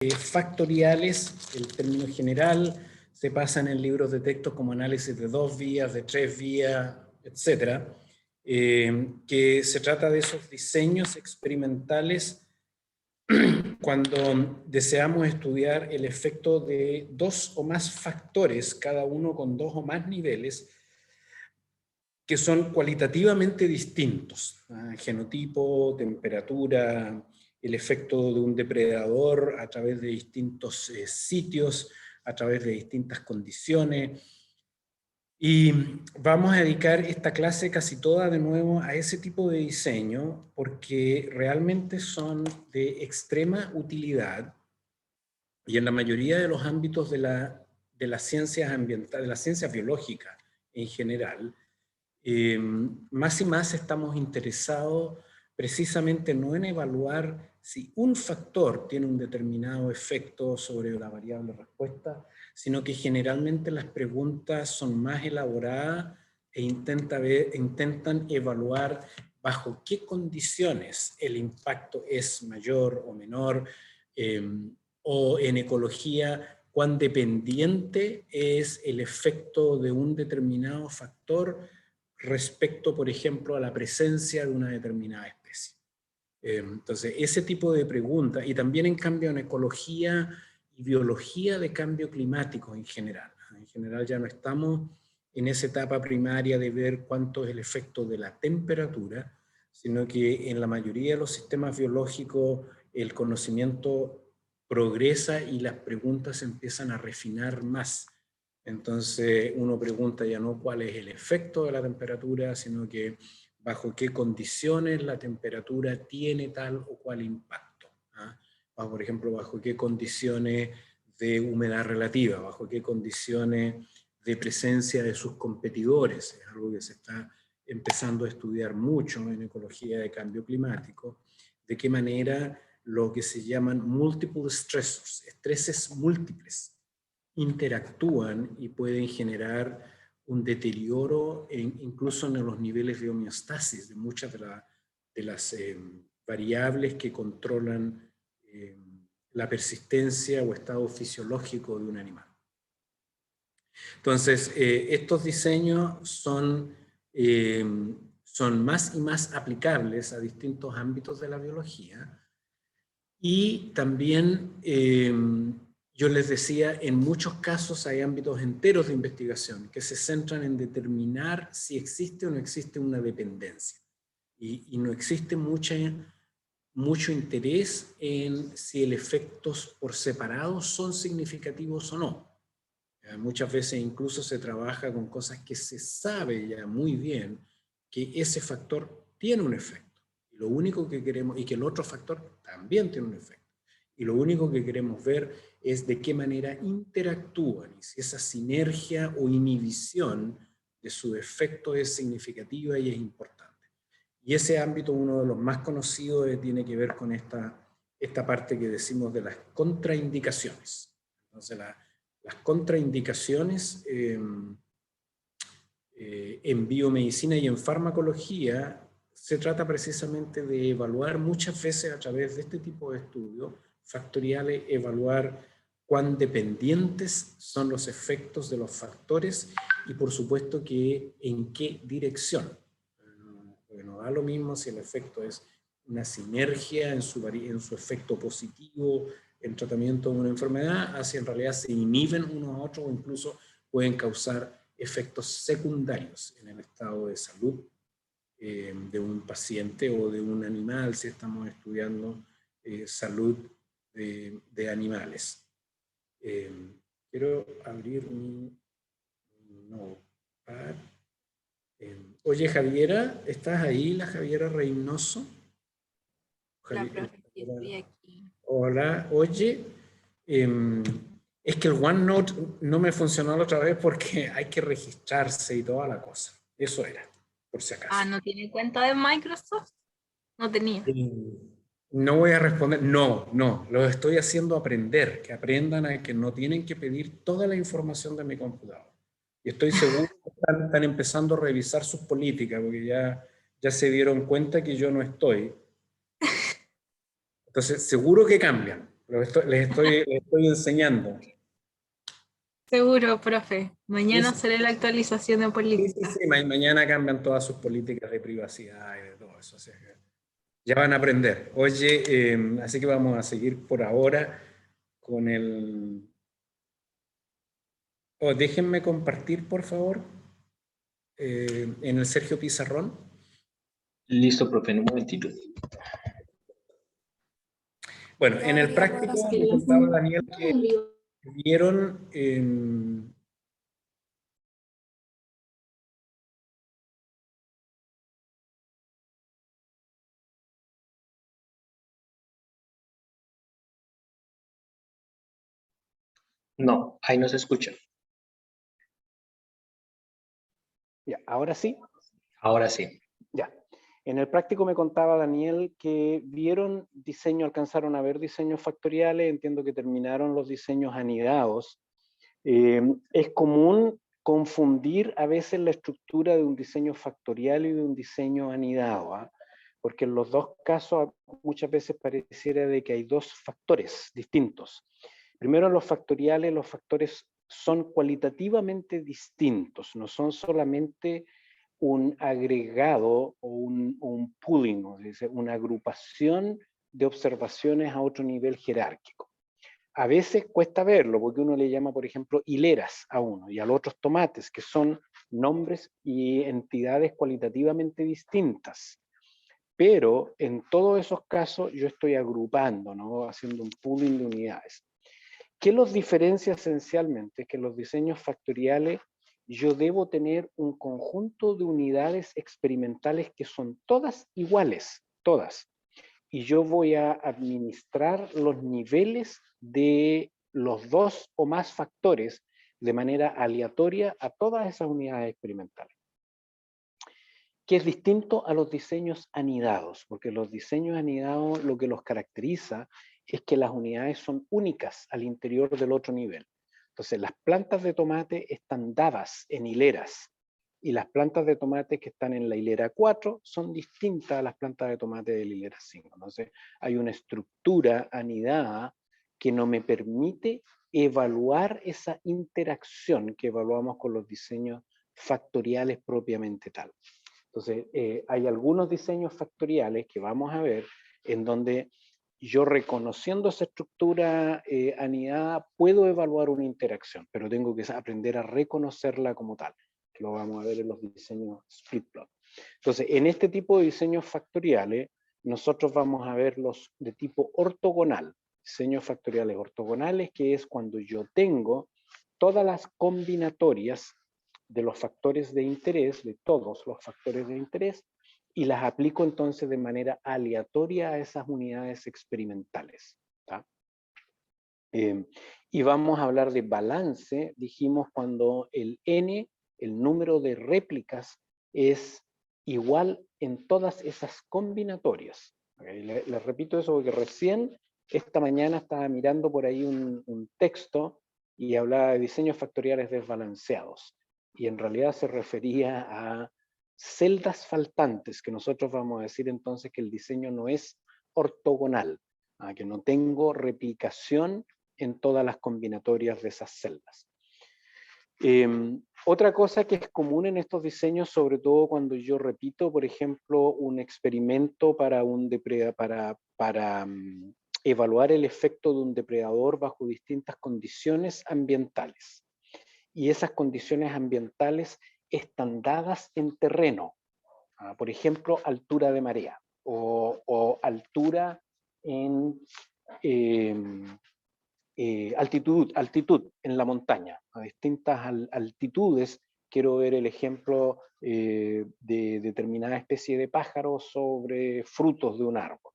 factoriales, el término general, se pasan en libros de texto como análisis de 2 vías, de 3 vías, etc. Que se trata de esos diseños experimentales cuando deseamos estudiar el efecto de 2 o más factores, cada uno con 2 o más niveles, que son cualitativamente distintos. Genotipo, temperatura, el efecto de un depredador a través de distintos sitios, a través de distintas condiciones. Y vamos a dedicar esta clase casi toda de nuevo a ese tipo de diseño porque realmente son de extrema utilidad y en la mayoría de los ámbitos de las ciencias ambientales, de las ciencias biológicas en general, más y más estamos interesados precisamente no en evaluar si un factor tiene un determinado efecto sobre la variable respuesta, sino que generalmente las preguntas son más elaboradas e intentan evaluar bajo qué condiciones el impacto es mayor o menor, o en ecología, cuán dependiente es el efecto de un determinado factor respecto, por ejemplo, a la presencia de una determinada especie. Entonces, ese tipo de preguntas, y también en cambio en ecología y biología de cambio climático en general. En general ya no estamos en esa etapa primaria de ver cuánto es el efecto de la temperatura, sino que en la mayoría de los sistemas biológicos el conocimiento progresa y las preguntas se empiezan a refinar más. Entonces uno pregunta ya no cuál es el efecto de la temperatura, sino que bajo qué condiciones la temperatura tiene tal o cual impacto. Por ejemplo, bajo qué condiciones de humedad relativa, bajo qué condiciones de presencia de sus competidores. Es algo que se está empezando a estudiar mucho en ecología de cambio climático, de qué manera lo que se llaman multiple stressors, estreses múltiples, interactúan y pueden generar un deterioro incluso en los niveles de homeostasis de muchas de las variables que controlan la persistencia o estado fisiológico de un animal. Entonces, estos diseños son más y más aplicables a distintos ámbitos de la biología y también yo les decía, en muchos casos hay ámbitos enteros de investigación que se centran en determinar si existe o no existe una dependencia. Y no existe mucho interés en si los efectos por separado son significativos o no. Muchas veces incluso se trabaja con cosas que se sabe ya muy bien que ese factor tiene un efecto. Y lo único que queremos, y que el otro factor también tiene un efecto. Y lo único que queremos ver es de qué manera interactúan y si esa sinergia o inhibición de su efecto es significativa y es importante. Y ese ámbito, uno de los más conocidos, tiene que ver con esta parte que decimos de las contraindicaciones. Entonces, las contraindicaciones en biomedicina y en farmacología se trata precisamente de evaluar muchas veces a través de este tipo de estudios factoriales, evaluar cuán dependientes son los efectos de los factores y por supuesto que en qué dirección. Porque no da lo mismo si el efecto es una sinergia en su efecto positivo en tratamiento de una enfermedad, así en realidad se inhiben unos a otros o incluso pueden causar efectos secundarios en el estado de salud de un paciente o de un animal, si estamos estudiando salud de animales. Quiero abrir mi notepad. Oye, Javiera, ¿estás ahí? La Javiera Reynoso. Hola, profe, estoy aquí. Hola, oye, es que el OneNote no me funcionó la otra vez porque hay que registrarse y toda la cosa. Eso era, por si acaso. Ah, ¿no tiene cuenta de Microsoft? No tenía. No voy a responder, no, lo estoy haciendo aprender, que aprendan a que no tienen que pedir toda la información de mi computador. Y estoy seguro que están empezando a revisar sus políticas, porque ya se dieron cuenta que yo no estoy. Entonces, seguro que cambian. Pero les estoy enseñando. Seguro, profe. Mañana Sí, será la actualización de sí, sí, política. sí, mañana cambian todas sus políticas de privacidad y de todo eso. Así que ya van a aprender. Oye, así que vamos a seguir por ahora con el... Oh, déjenme compartir, por favor, en el Sergio Pizarrón. Listo, profe, en un momentito. Bueno, en el práctico me contaba Daniel que vieron... No, ahí no se escucha. Ya, ahora sí. Ahora sí. Ya. En el práctico me contaba Daniel que vieron diseño, alcanzaron a ver diseños factoriales, entiendo que terminaron los diseños anidados. Es común confundir a veces la estructura de un diseño factorial y de un diseño anidado, ¿ah? Porque en los dos casos muchas veces pareciera de que hay dos factores distintos. Primero, en los factoriales, los factores son cualitativamente distintos, no son solamente un agregado o un pooling, ¿no? Una agrupación de observaciones a otro nivel jerárquico. A veces cuesta verlo, porque uno le llama, por ejemplo, hileras a uno y al otro tomates, que son nombres y entidades cualitativamente distintas. Pero en todos esos casos yo estoy agrupando, ¿no? Haciendo un pooling de unidades. ¿Qué los diferencia esencialmente? Que los diseños factoriales yo debo tener un conjunto de unidades experimentales que son todas iguales, todas. Y yo voy a administrar los niveles de los dos o más factores de manera aleatoria a todas esas unidades experimentales. Que es distinto a los diseños anidados, porque los diseños anidados lo que los caracteriza es que las unidades son únicas al interior del otro nivel. Entonces, las plantas de tomate están dadas en hileras, y las plantas de tomate que están en la hilera 4 son distintas a las plantas de tomate de la hilera 5. Entonces, hay una estructura anidada que no me permite evaluar esa interacción que evaluamos con los diseños factoriales propiamente tal. Entonces, hay algunos diseños factoriales que vamos a ver en donde yo, reconociendo esa estructura anidada, puedo evaluar una interacción, pero tengo que aprender a reconocerla como tal, que lo vamos a ver en los diseños split plot. Entonces, en este tipo de diseños factoriales, nosotros vamos a ver los de tipo ortogonal, diseños factoriales ortogonales, que es cuando yo tengo todas las combinatorias de los factores de interés, de todos los factores de interés, y las aplico entonces de manera aleatoria a esas unidades experimentales. Y vamos a hablar de balance, dijimos, cuando el n, el número de réplicas, es igual en todas esas combinatorias. Les repito eso porque recién, esta mañana, estaba mirando por ahí un texto y hablaba de diseños factoriales desbalanceados. Y en realidad se refería a celdas faltantes, que nosotros vamos a decir entonces que el diseño no es ortogonal, que no tengo replicación en todas las combinatorias de esas celdas. Otra cosa que es común en estos diseños, sobre todo cuando yo repito, por ejemplo, un experimento para evaluar el efecto de un depredador bajo distintas condiciones ambientales. Y esas condiciones ambientales están dadas en terreno. Por ejemplo, altura de marea o altura en altitud en la montaña. A distintas altitudes quiero ver el ejemplo de determinada especie de pájaro sobre frutos de un árbol.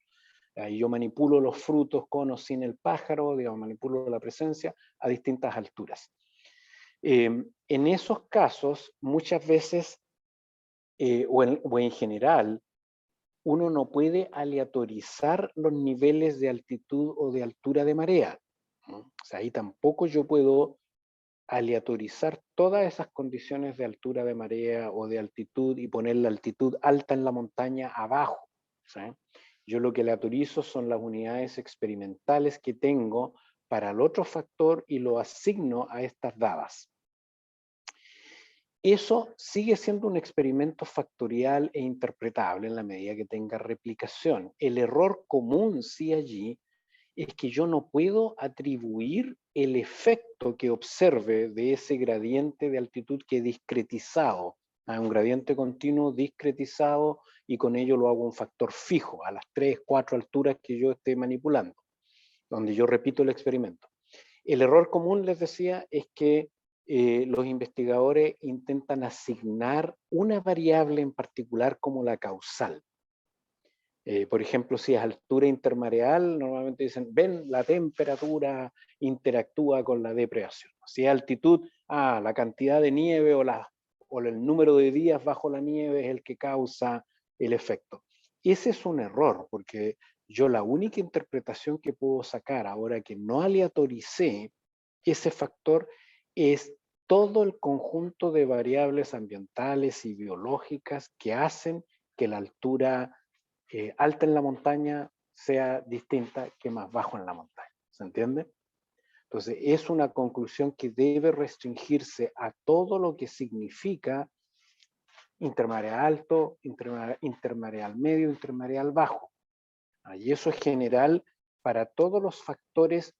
Y yo manipulo los frutos con o sin el pájaro, digamos, manipulo la presencia a distintas alturas. En esos casos, muchas veces, o en general, uno no puede aleatorizar los niveles de altitud o de altura de marea, ¿no? O sea, ahí tampoco yo puedo aleatorizar todas esas condiciones de altura de marea o de altitud y poner la altitud alta en la montaña abajo, ¿sí? Yo lo que aleatorizo son las unidades experimentales que tengo para el otro factor y lo asigno a estas dadas. Eso sigue siendo un experimento factorial e interpretable en la medida que tenga replicación. El error común sí allí es que yo no puedo atribuir el efecto que observe de ese gradiente de altitud que he discretizado a un gradiente continuo discretizado, y con ello lo hago un factor fijo a las 3, 4 alturas que yo esté manipulando, donde yo repito el experimento. El error común, les decía, es que los investigadores intentan asignar una variable en particular como la causal. Por ejemplo, si es altura intermareal, normalmente dicen, ven, la temperatura interactúa con la depredación. Si es altitud, la cantidad de nieve o el número de días bajo la nieve es el que causa el efecto. Ese es un error, porque yo la única interpretación que puedo sacar ahora que no aleatoricé ese factor es todo el conjunto de variables ambientales y biológicas que hacen que la altura alta en la montaña sea distinta que más bajo en la montaña. ¿Se entiende? Entonces, es una conclusión que debe restringirse a todo lo que significa intermareal alto, intermareal medio, intermareal bajo. Y eso es general para todos los factores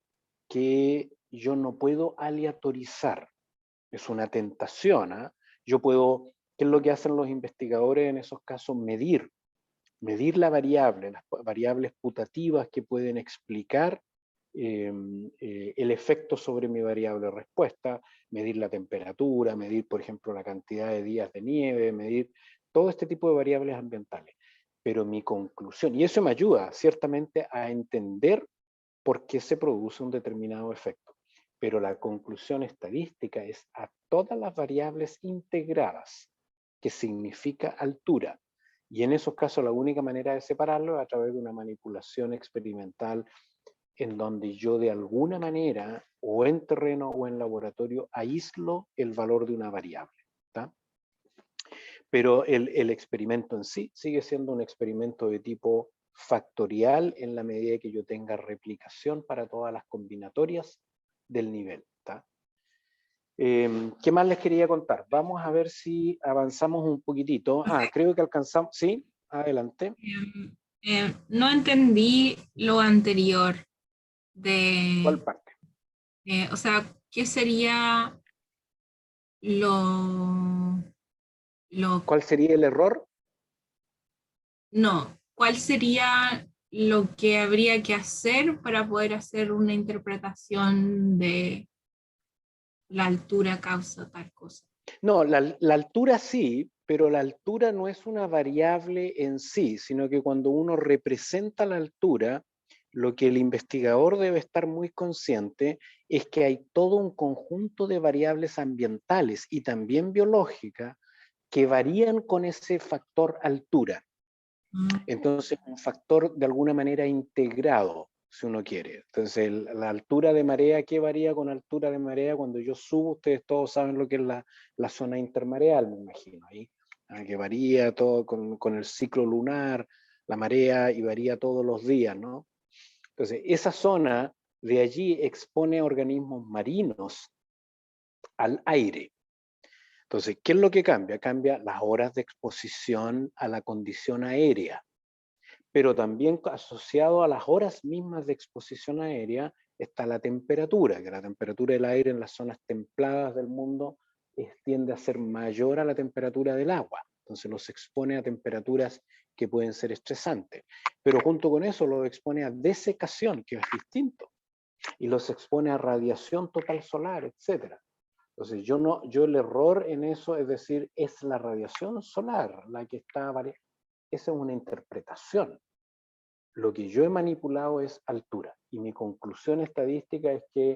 que yo no puedo aleatorizar. Es una tentación. Yo puedo, ¿qué es lo que hacen los investigadores en esos casos? Medir la variable, las variables putativas que pueden explicar el efecto sobre mi variable respuesta, medir la temperatura, medir, por ejemplo, la cantidad de días de nieve, medir todo este tipo de variables ambientales. Pero mi conclusión, y eso me ayuda ciertamente a entender por qué se produce un determinado efecto, pero la conclusión estadística es a todas las variables integradas, que significa altura. Y en esos casos la única manera de separarlo es a través de una manipulación experimental en donde yo de alguna manera, o en terreno o en laboratorio, aíslo el valor de una variable. ¿Tá? Pero el experimento en sí sigue siendo un experimento de tipo factorial en la medida que yo tenga replicación para todas las combinatorias del nivel. ¿Tá? ¿Qué más les quería contar? Vamos a ver si avanzamos un poquitito. Creo que alcanzamos. ¿Sí? Adelante. No entendí lo anterior de, ¿Cuál parte? o sea, ¿qué sería lo, ¿Cuál sería el error? no, cuál sería lo que habría que hacer para poder hacer una interpretación de la altura causa tal cosa? No, la altura sí, pero la altura no es una variable en sí, sino que cuando uno representa la altura, lo que el investigador debe estar muy consciente es que hay todo un conjunto de variables ambientales y también biológicas que varían con ese factor altura. Entonces, un factor de alguna manera integrado, si uno quiere. Entonces, la altura de marea, ¿qué varía con altura de marea? Cuando yo subo, ustedes todos saben lo que es la zona intermareal, me imagino, ahí, que varía todo con el ciclo lunar, la marea, y varía todos los días, ¿no? Entonces, esa zona de allí expone a organismos marinos al aire. Entonces, ¿qué es lo que cambia? Cambia las horas de exposición a la condición aérea, pero también asociado a las horas mismas de exposición aérea está la temperatura, que la temperatura del aire en las zonas templadas del mundo tiende a ser mayor a la temperatura del agua. Entonces los expone a temperaturas que pueden ser estresantes. Pero junto con eso los expone a desecación, que es distinto, y los expone a radiación total solar, etc. Entonces yo el error en eso es decir, es la radiación solar la que está variando. Esa es una interpretación. Lo que yo he manipulado es altura, y mi conclusión estadística es que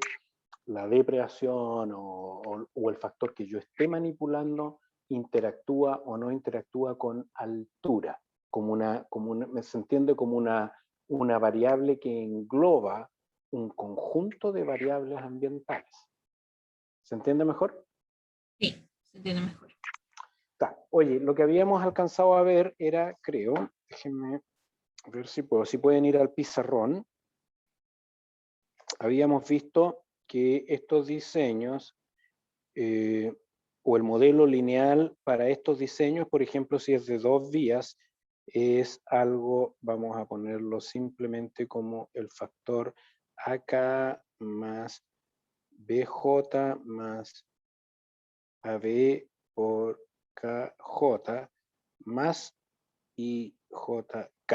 la depredación o el factor que yo esté manipulando interactúa o no interactúa con altura, se entiende como una variable que engloba un conjunto de variables ambientales. ¿Se entiende mejor? Sí, se entiende mejor. Oye, lo que habíamos alcanzado a ver era, creo, déjenme A ver si puedo, si pueden ir al pizarrón. Habíamos visto que estos diseños o el modelo lineal para estos diseños, por ejemplo, si es de 2 vías, es algo, vamos a ponerlo simplemente como el factor AK más BJ más AB por KJ más IJK,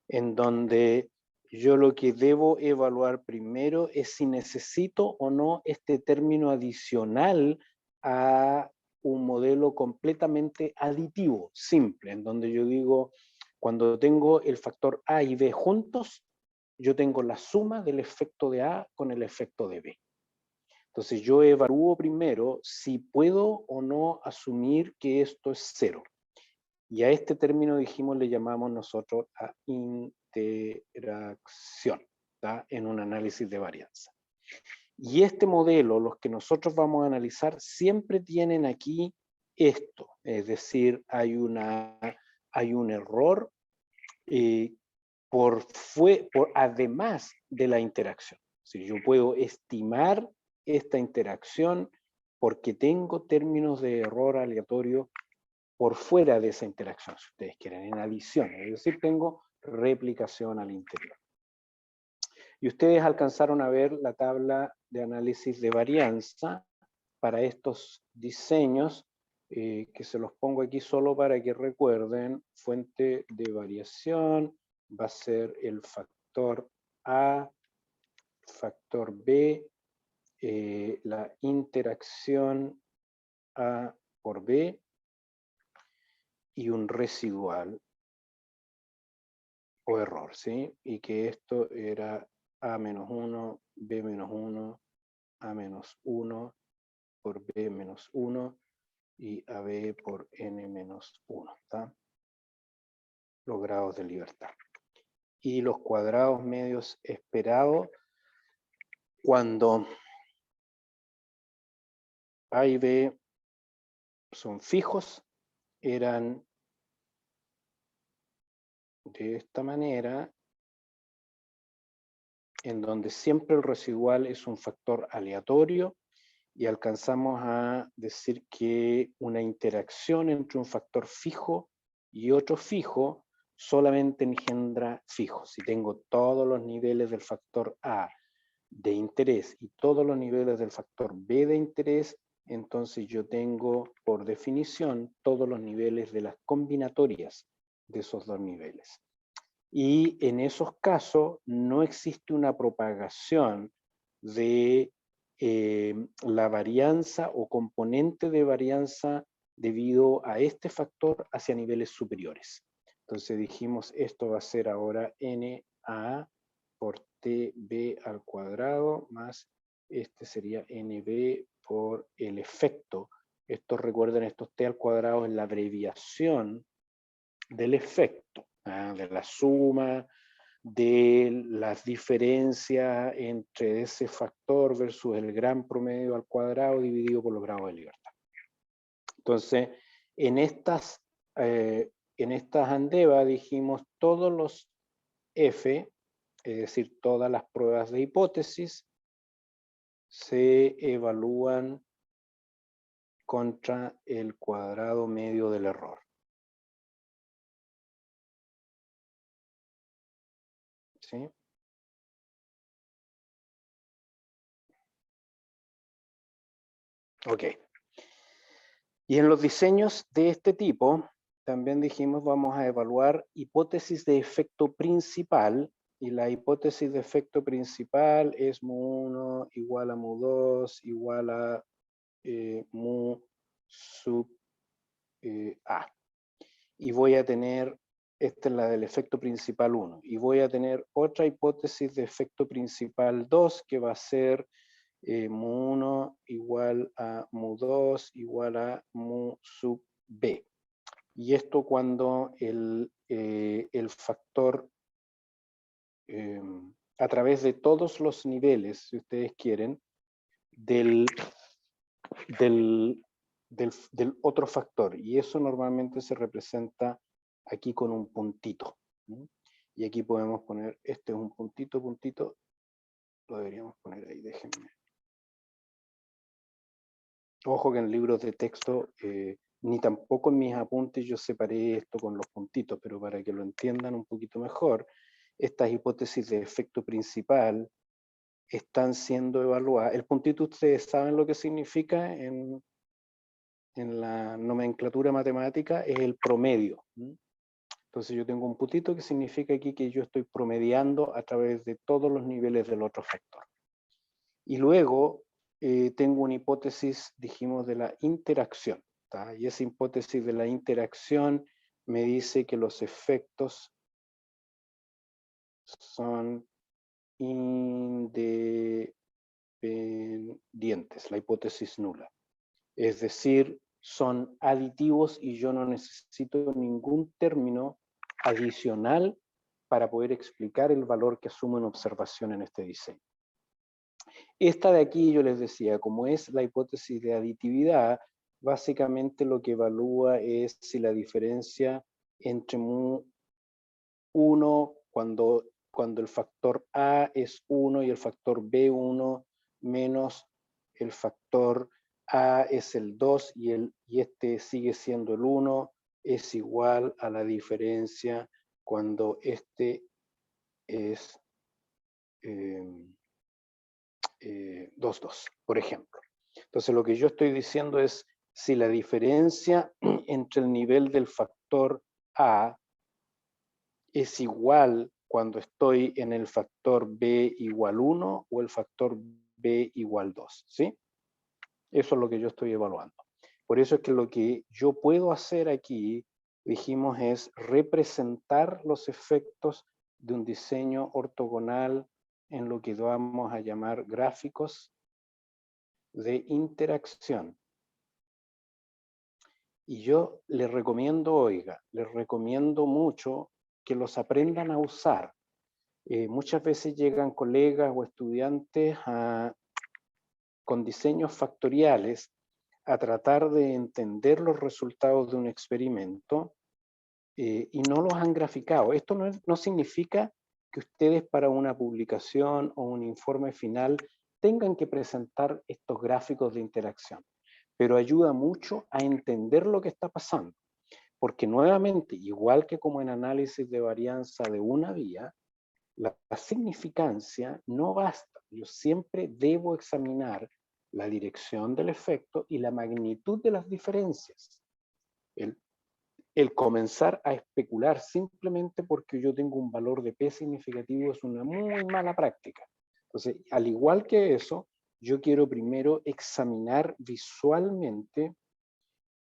en donde yo lo que debo evaluar primero es si necesito o no este término adicional a un modelo completamente aditivo, simple, en donde yo digo, cuando tengo el factor A y B juntos, yo tengo la suma del efecto de A con el efecto de B. Entonces yo evalúo primero si puedo o no asumir que esto es cero. Y a este término, dijimos, le llamamos nosotros a interacción, ¿tá? En un análisis de varianza. Y este modelo, los que nosotros vamos a analizar, siempre tienen aquí esto, es decir, hay un error además de la interacción. Si yo puedo estimar esta interacción porque tengo términos de error aleatorio por fuera de esa interacción, si ustedes quieren, en adición, es decir, tengo replicación al interior. Y ustedes alcanzaron a ver la tabla de análisis de varianza para estos diseños, que se los pongo aquí solo para que recuerden. Fuente de variación va a ser el factor A, factor B, la interacción A por B, y un residual o error, ¿sí? Y que esto era A-1, B-1, A-1 por B-1 y AB por N-1, ¿tá? Los grados de libertad. Y los cuadrados medios esperados cuando A y B son fijos, eran de esta manera, en donde siempre el residual es un factor aleatorio, y alcanzamos a decir que una interacción entre un factor fijo y otro fijo solamente engendra fijos. Si tengo todos los niveles del factor A de interés y todos los niveles del factor B de interés, entonces yo tengo por definición todos los niveles de las combinatorias de esos dos niveles. Y en esos casos no existe una propagación de la varianza o componente de varianza debido a este factor hacia niveles superiores. Entonces dijimos, esto va a ser ahora NA por TB al cuadrado más este sería NB por el efecto. Esto, recuerden, estos T al cuadrado es la abreviación del efecto, de la suma de las diferencias entre ese factor versus el gran promedio al cuadrado dividido por los grados de libertad. Entonces, en estas ANDEVA dijimos todos los F, es decir, todas las pruebas de hipótesis, se evalúan contra el cuadrado medio del error. ¿Sí? Ok. Y en los diseños de este tipo, también dijimos vamos a evaluar hipótesis de efecto principal, y la hipótesis de efecto principal es mu1 igual a mu2 igual a mu sub A. Y voy a tener, esta es la del efecto principal 1, y voy a tener otra hipótesis de efecto principal 2 que va a ser mu1 igual a mu2 igual a mu sub B. Y esto cuando el factor a través de todos los niveles, si ustedes quieren, del otro factor. Y eso normalmente se representa aquí con un puntito. Y aquí podemos poner, este es un puntito, puntito, lo deberíamos poner ahí, déjenme. Ojo que en libros de texto, ni tampoco en mis apuntes yo separé esto con los puntitos, pero para que lo entiendan un poquito mejor, estas hipótesis de efecto principal están siendo evaluadas. El puntito, ustedes saben lo que significa en la nomenclatura matemática, es el promedio. Entonces yo tengo un puntito que significa aquí que yo estoy promediando a través de todos los niveles del otro factor. Y luego tengo una hipótesis, dijimos, de la interacción, ¿tá? Y esa hipótesis de la interacción me dice que los efectos son independientes, la hipótesis nula. Es decir, son aditivos y yo no necesito ningún término adicional para poder explicar el valor que asumo en observación en este diseño. Esta de aquí, yo les decía, como es la hipótesis de aditividad, básicamente lo que evalúa es si la diferencia entre mu1 cuando el factor A es 1 y el factor B1 menos el factor A es el 2 y este sigue siendo el 1, es igual a la diferencia cuando este es 2, 2, por ejemplo. Entonces lo que yo estoy diciendo es si la diferencia entre el nivel del factor A es igual cuando estoy en el factor B igual 1 o el factor B igual 2, ¿sí? Eso es lo que yo estoy evaluando. Por eso es que lo que yo puedo hacer aquí, dijimos, es representar los efectos de un diseño ortogonal en lo que vamos a llamar gráficos de interacción. Y yo les recomiendo, oiga, les recomiendo mucho que los aprendan a usar. Muchas veces llegan colegas o estudiantes con diseños factoriales a tratar de entender los resultados de un experimento y no los han graficado. Esto no significa que ustedes para una publicación o un informe final tengan que presentar estos gráficos de interacción, pero ayuda mucho a entender lo que está pasando, porque nuevamente, igual que como en análisis de varianza de una vía, la significancia no basta. Yo siempre debo examinar la dirección del efecto y la magnitud de las diferencias. El comenzar a especular simplemente porque yo tengo un valor de P significativo es una muy mala práctica. Entonces, al igual que eso, yo quiero primero examinar visualmente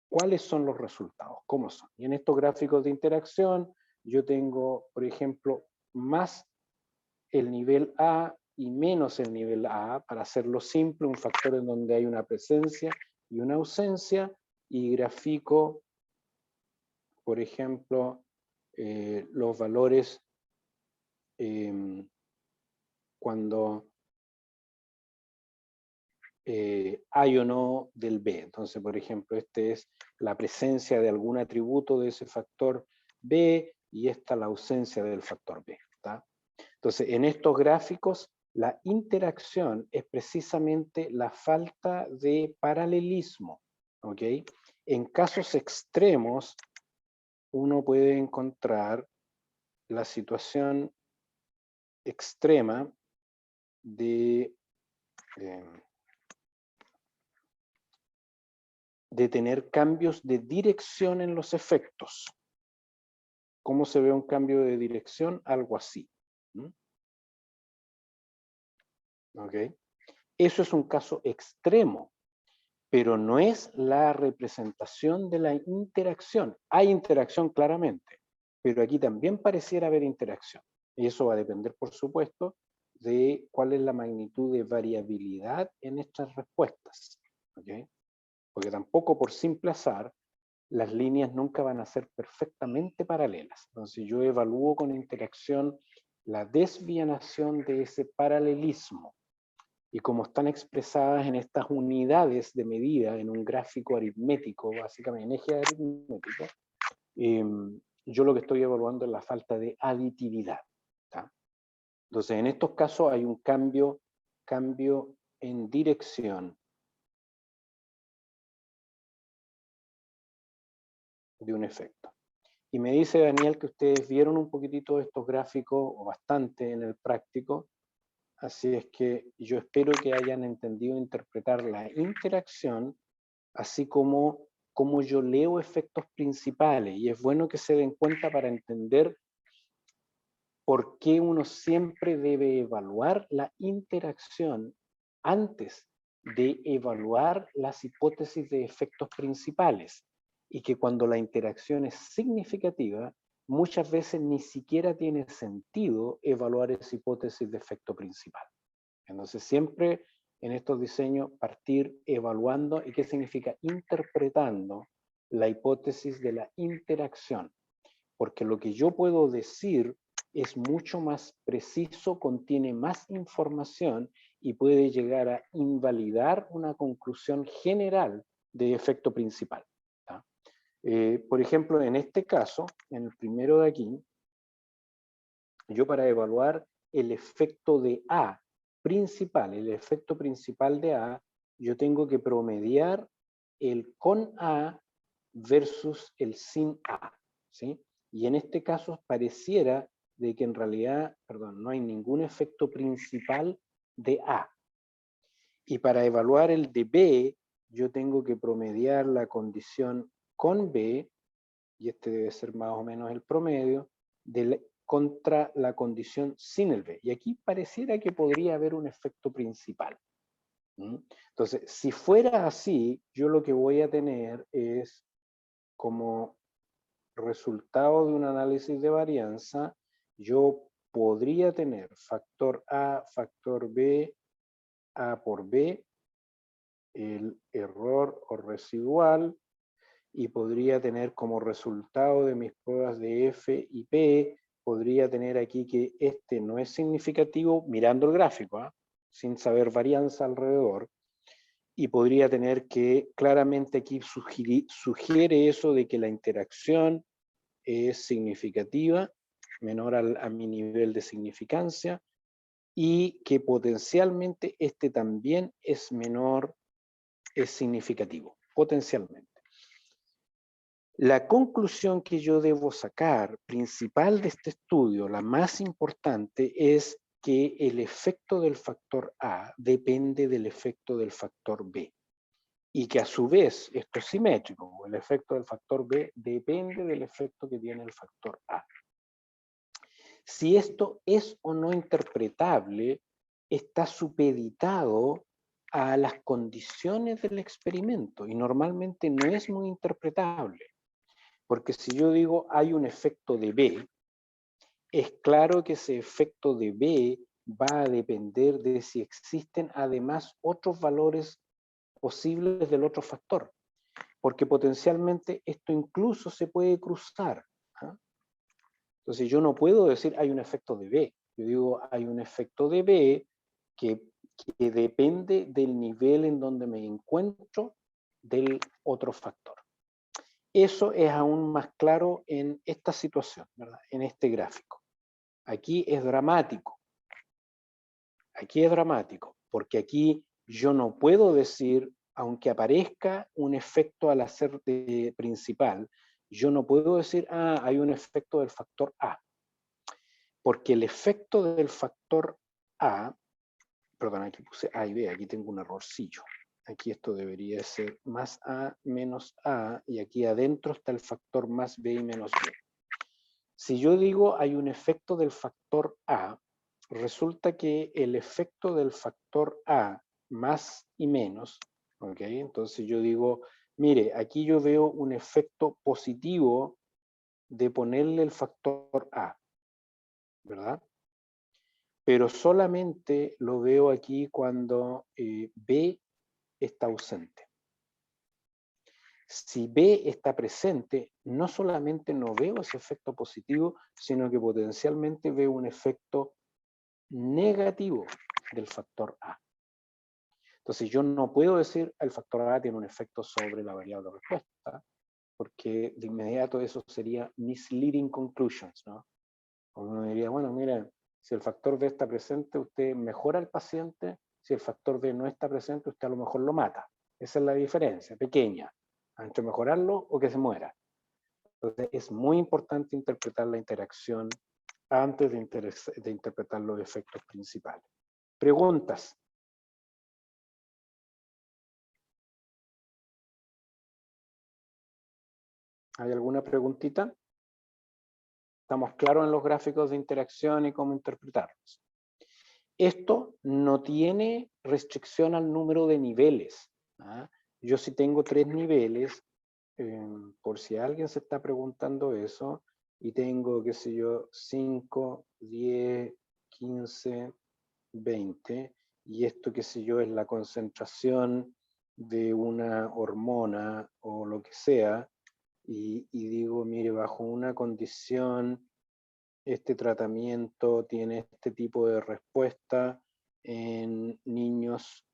cuáles son los resultados, cómo son. Y en estos gráficos de interacción, yo tengo, por ejemplo, más el nivel A y menos el nivel A, para hacerlo simple, un factor en donde hay una presencia y una ausencia, y grafico, por ejemplo, los valores cuando hay o no del B. Entonces, por ejemplo, este es la presencia de algún atributo de ese factor B y esta la ausencia del factor B, ¿tá? Entonces, en estos gráficos, la interacción es precisamente la falta de paralelismo, ¿ok? En casos extremos, uno puede encontrar la situación extrema de tener cambios de dirección en los efectos. ¿Cómo se ve un cambio de dirección? Algo así. ¿Ok? Eso es un caso extremo, pero no es la representación de la interacción. Hay interacción claramente, pero aquí también pareciera haber interacción. Y eso va a depender, por supuesto, de cuál es la magnitud de variabilidad en estas respuestas. ¿Ok? Porque tampoco por simple azar, las líneas nunca van a ser perfectamente paralelas. Entonces yo evalúo con interacción la desvianación de ese paralelismo. Y como están expresadas en estas unidades de medida, en un gráfico aritmético, básicamente en eje aritmético, yo lo que estoy evaluando es la falta de aditividad. ¿Tá? Entonces, en estos casos hay un cambio en dirección de un efecto. Y me dice Daniel que ustedes vieron un poquitito estos gráficos, o bastante en el práctico, así es que yo espero que hayan entendido interpretar la interacción, así como yo leo efectos principales, y es bueno que se den cuenta para entender por qué uno siempre debe evaluar la interacción antes de evaluar las hipótesis de efectos principales, y que cuando la interacción es significativa, muchas veces ni siquiera tiene sentido evaluar esa hipótesis de efecto principal. Entonces siempre en estos diseños partir evaluando, ¿y qué significa? Interpretando la hipótesis de la interacción, porque lo que yo puedo decir es mucho más preciso, contiene más información y puede llegar a invalidar una conclusión general de efecto principal. Por ejemplo, en este caso, en el primero de aquí, yo para evaluar el efecto de A principal, el efecto principal de A, yo tengo que promediar el con A versus el sin A, ¿sí? Y en este caso pareciera de que en realidad, perdón, no hay ningún efecto principal de A. Y para evaluar el de B, yo tengo que promediar la condición con B, y este debe ser más o menos el promedio, contra la condición sin el B. Y aquí pareciera que podría haber un efecto principal. Entonces, si fuera así, yo lo que voy a tener es como resultado de un análisis de varianza, yo podría tener factor A, factor B, A por B, el error o residual, y podría tener como resultado de mis pruebas de F y P, podría tener aquí que este no es significativo mirando el gráfico, sin saber varianza alrededor, y podría tener que claramente aquí sugiere eso de que la interacción es significativa, menor a mi nivel de significancia, y que potencialmente este también es menor, es significativo, potencialmente. La conclusión que yo debo sacar, principal de este estudio, la más importante, es que el efecto del factor A depende del efecto del factor B. Y que a su vez, esto es simétrico, el efecto del factor B depende del efecto que tiene el factor A. Si esto es o no interpretable, está supeditado a las condiciones del experimento y normalmente no es muy interpretable. Porque si yo digo hay un efecto de B, es claro que ese efecto de B va a depender de si existen además otros valores posibles del otro factor. Porque potencialmente esto incluso se puede cruzar. Entonces yo no puedo decir hay un efecto de B. Yo digo hay un efecto de B que depende del nivel en donde me encuentro del otro factor. Eso es aún más claro en esta situación, ¿verdad? En este gráfico. Aquí es dramático. Aquí es dramático, porque aquí yo no puedo decir, aunque aparezca un efecto al hacer de principal, yo no puedo decir, hay un efecto del factor A. Porque el efecto del factor A, perdón, aquí puse A y B, aquí tengo un errorcillo. Aquí esto debería ser más A menos A, y aquí adentro está el factor más B y menos B. Si yo digo hay un efecto del factor A, resulta que el efecto del factor A más y menos, ¿ok? Entonces yo digo, mire, aquí yo veo un efecto positivo de ponerle el factor A, ¿verdad? Pero solamente lo veo aquí cuando B está ausente. Si B está presente, no solamente no veo ese efecto positivo, sino que potencialmente veo un efecto negativo del factor A. Entonces yo no puedo decir el factor A tiene un efecto sobre la variable respuesta, porque de inmediato eso sería misleading conclusions, ¿no? Uno diría, bueno, mira, si el factor B está presente, usted mejora al paciente, si el factor B no está presente, usted a lo mejor lo mata. Esa es la diferencia, pequeña, entre mejorarlo o que se muera. Entonces es muy importante interpretar la interacción antes de interpretar los efectos principales. ¿Preguntas? ¿Hay alguna preguntita? ¿Estamos claros en los gráficos de interacción y cómo interpretarlos? Esto no tiene restricción al número de niveles. ¿Ah? Yo sí tengo 3 niveles, por si alguien se está preguntando eso, y tengo, qué sé yo, 5, 10, 15, 20, y esto, qué sé yo, es la concentración de una hormona o lo que sea, y digo, mire, bajo una condición, este tratamiento tiene este tipo de respuesta en niños,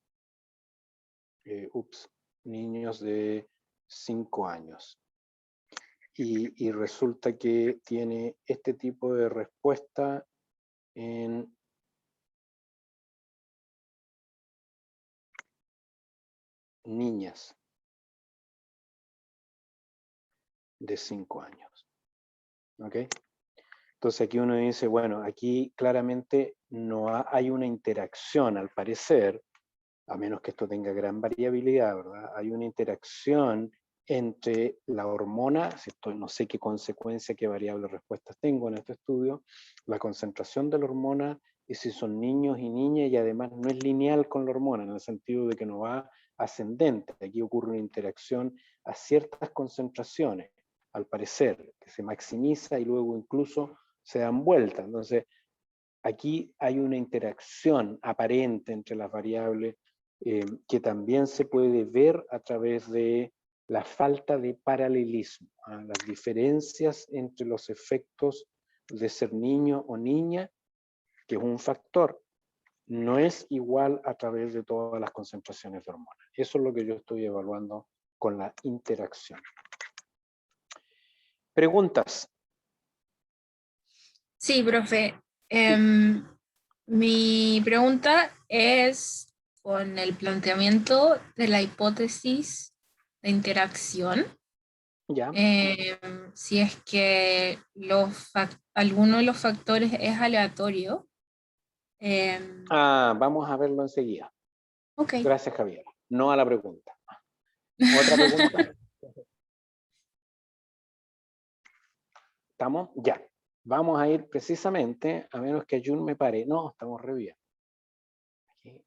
niños de 5 años. Y resulta que tiene este tipo de respuesta en niñas de 5 años. ¿Ok? Entonces aquí uno dice, bueno, aquí claramente no hay una interacción, al parecer, a menos que esto tenga gran variabilidad, ¿verdad? Hay una interacción entre la hormona, no sé qué consecuencia, qué variables respuestas tengo en este estudio, la concentración de la hormona, y si son niños y niñas, y además no es lineal con la hormona, en el sentido de que no va ascendente. Aquí ocurre una interacción a ciertas concentraciones, al parecer, que se maximiza y luego incluso se dan vueltas. Entonces, aquí hay una interacción aparente entre las variables que también se puede ver a través de la falta de paralelismo, las diferencias entre los efectos de ser niño o niña, que es un factor, no es igual a través de todas las concentraciones de hormonas. Eso es lo que yo estoy evaluando con la interacción. ¿Preguntas? Sí, profe. Mi pregunta es con el planteamiento de la hipótesis de interacción. Ya. Si es que alguno de los factores es aleatorio. Vamos a verlo enseguida. Ok. Gracias, Javier. No a la pregunta. ¿Otra pregunta? ¿Estamos? Ya. Vamos a ir precisamente, a menos que Jun me pare. No, estamos re bien. Aquí.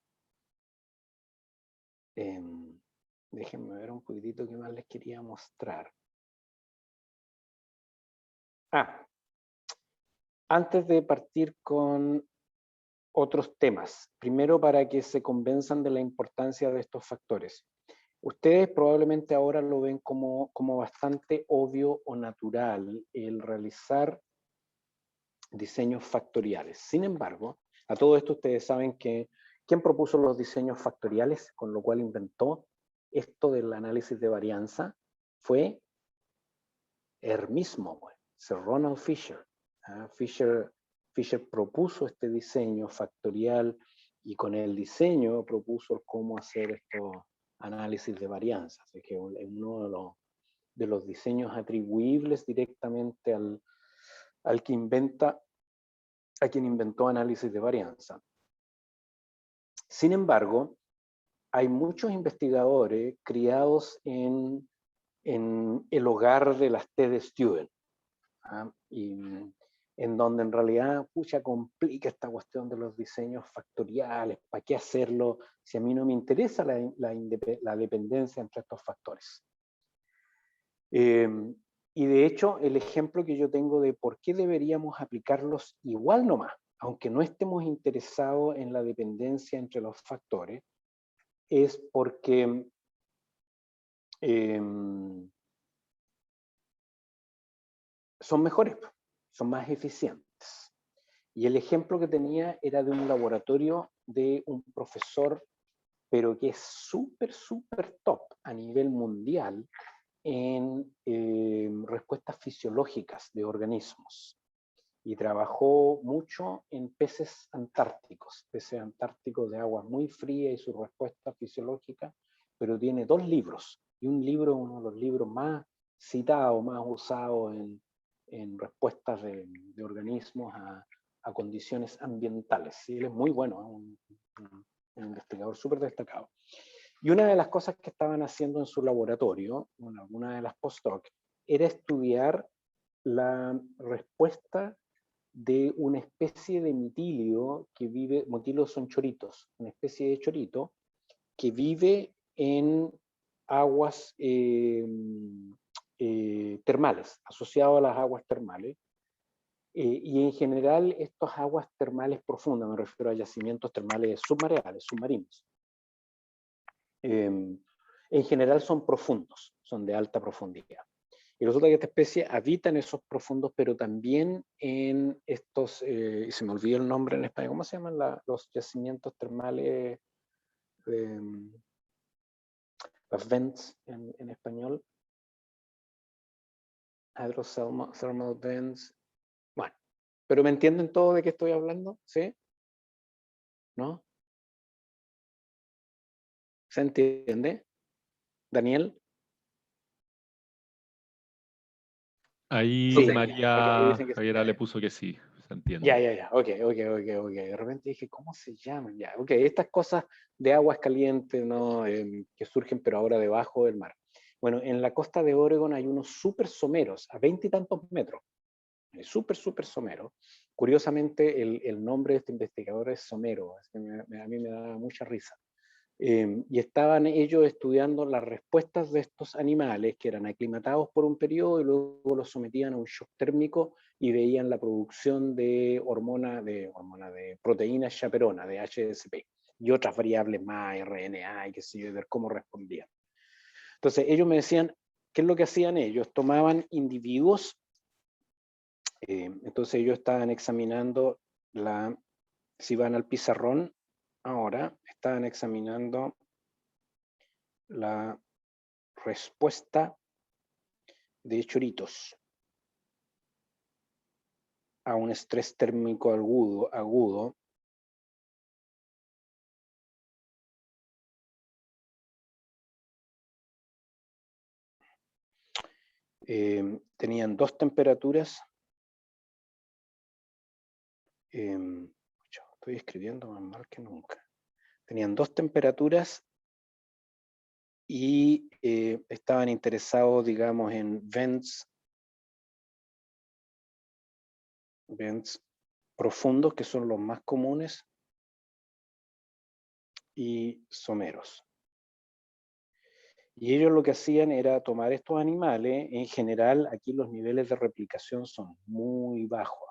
Déjenme ver un poquitito qué más les quería mostrar. Antes de partir con otros temas, primero para que se convenzan de la importancia de estos factores. Ustedes probablemente ahora lo ven como bastante obvio o natural el realizar diseños factoriales. Sin embargo, a todo esto ustedes saben que ¿quién propuso los diseños factoriales? Con lo cual inventó esto del análisis de varianza, fue mismo, Sir Ronald Fisher. Fisher propuso este diseño factorial y con el diseño propuso cómo hacer estos análisis de varianza. Así que es uno de los diseños atribuibles directamente a quien inventó análisis de varianza. Sin embargo, hay muchos investigadores criados en el hogar de las T de Stewart, y en donde en realidad complica esta cuestión de los diseños factoriales. ¿Para qué hacerlo si a mí no me interesa la dependencia entre estos factores? Y de hecho, el ejemplo que yo tengo de por qué deberíamos aplicarlos igual nomás, aunque no estemos interesados en la dependencia entre los factores, es porque son mejores, son más eficientes. Y el ejemplo que tenía era de un laboratorio de un profesor, pero que es súper top a nivel mundial, en respuestas fisiológicas de organismos y trabajó mucho en peces antárticos de agua muy fría y su respuesta fisiológica, pero tiene 2 libros, y un libro es uno de los libros más citados, más usados en respuestas de organismos a condiciones ambientales. Y él es muy bueno, es un investigador súper destacado. Y una de las cosas que estaban haciendo en su laboratorio, bueno, una de las postdoc, era estudiar la respuesta de una especie de mitilio que vive, motilios son choritos, una especie de chorito que vive en aguas termales, asociado a las aguas termales, y en general estas aguas termales profundas, me refiero a yacimientos termales submareales, submarinos, en general son profundos, son de alta profundidad. Y resulta que esta especie habita en esos profundos, pero también en estos, se me olvidó el nombre en español, ¿cómo se llaman los yacimientos termales? Las vents en español. Hydrothermal vents. Bueno, pero ¿me entienden todo de qué estoy hablando? ¿Sí? ¿No? ¿Se entiende? ¿Daniel? Ahí Sí, María dicen que sí. Javiera le puso que sí, se entiende. Ya, ok. De repente dije, ¿cómo se llaman? Ya, ok, estas cosas de aguas calientes, ¿no? Que surgen, pero ahora debajo del mar. Bueno, en la costa de Oregon hay unos súper someros, a 20 y tantos metros. Súper somero. Curiosamente, el nombre de este investigador es Somero, a mí me da mucha risa. Y estaban ellos estudiando las respuestas de estos animales que eran aclimatados por un periodo y luego los sometían a un shock térmico y veían la producción de de proteína chaperona, de HSP, y otras variables más, RNA y qué sé yo, ver cómo respondían. Entonces ellos me decían, ¿qué es lo que hacían ellos? Tomaban individuos, entonces ellos estaban examinando si van al pizarrón, ahora estaban examinando la respuesta de choritos a un estrés térmico agudo tenían 2 temperaturas. Estoy escribiendo más mal que nunca. Tenían 2 temperaturas y estaban interesados, digamos, en vents profundos, que son los más comunes, y someros. Y ellos lo que hacían era tomar estos animales, en general aquí los niveles de replicación son muy bajos,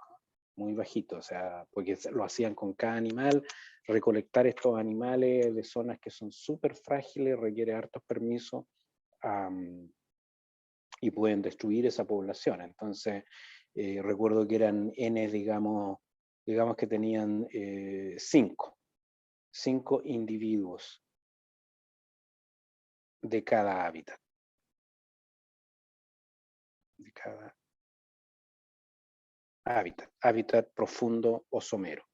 muy bajitos, o sea, porque lo hacían con cada animal. Recolectar estos animales de zonas que son súper frágiles requiere hartos permisos y pueden destruir esa población. Entonces, recuerdo que eran N, digamos que tenían 5 individuos de cada hábitat. De cada hábitat profundo o somero.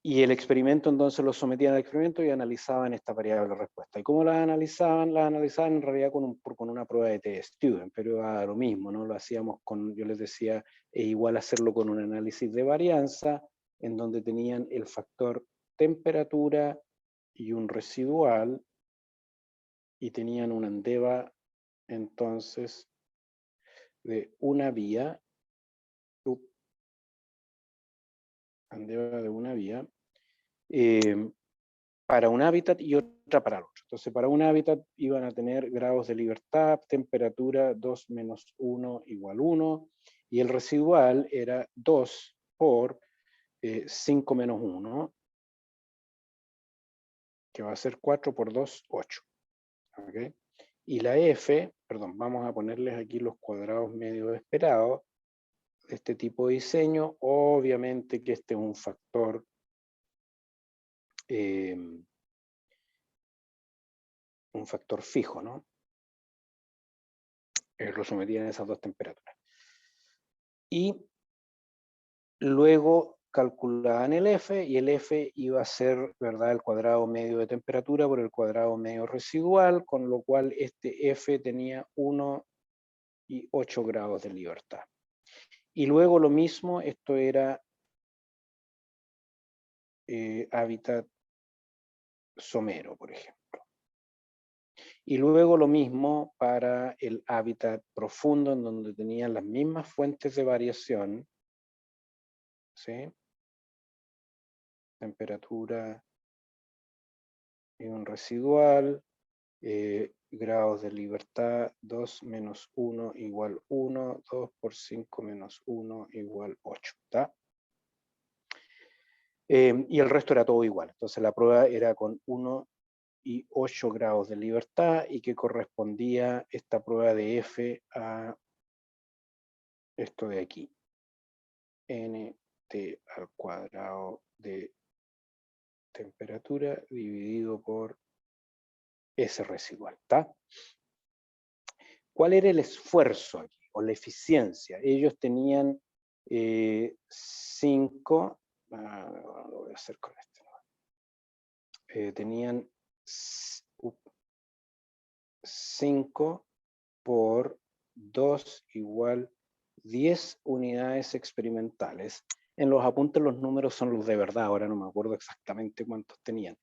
Y el experimento, entonces los sometían al experimento y analizaban esta variable respuesta. ¿Y cómo las analizaban? Las analizaban en realidad con una prueba de T-Student, pero era lo mismo, ¿no? Lo hacíamos con, yo les decía, igual hacerlo con un análisis de varianza, en donde tenían el factor temperatura y un residual, y tenían una andeva, entonces, de una vía, para un hábitat y otra para el otro. Entonces, para un hábitat iban a tener grados de libertad, temperatura 2 menos 1 igual 1, y el residual era 2 por 5 menos 1, que va a ser 4 por 2, 8. ¿Okay? Y la F, perdón, vamos a ponerles aquí los cuadrados medios esperados de este tipo de diseño. Obviamente que este es un factor un factor fijo, ¿no? Lo sometía en esas dos temperaturas. Y luego calculaban el F, y el F iba a ser, ¿verdad?, el cuadrado medio de temperatura por el cuadrado medio residual, con lo cual este F tenía 1 y 8 grados de libertad. Y luego lo mismo, esto era hábitat somero, por ejemplo. Y luego lo mismo para el hábitat profundo, en donde tenían las mismas fuentes de variación, ¿sí? Temperatura y un residual, grados de libertad, 2 menos 1 igual 1, 2 por 5 menos 1 igual 8, ¿está? Y el resto era todo igual. Entonces la prueba era con 1 y 8 grados de libertad, y que correspondía esta prueba de F a esto de aquí. Nt al cuadrado de temperatura dividido por S residual, ¿está? ¿Cuál era el esfuerzo aquí, o la eficiencia? Ellos tenían 5, lo voy a hacer con este, tenían 5 por 2 igual 10 unidades experimentales. En los apuntes los números son los de verdad, ahora no me acuerdo exactamente cuántos tenían.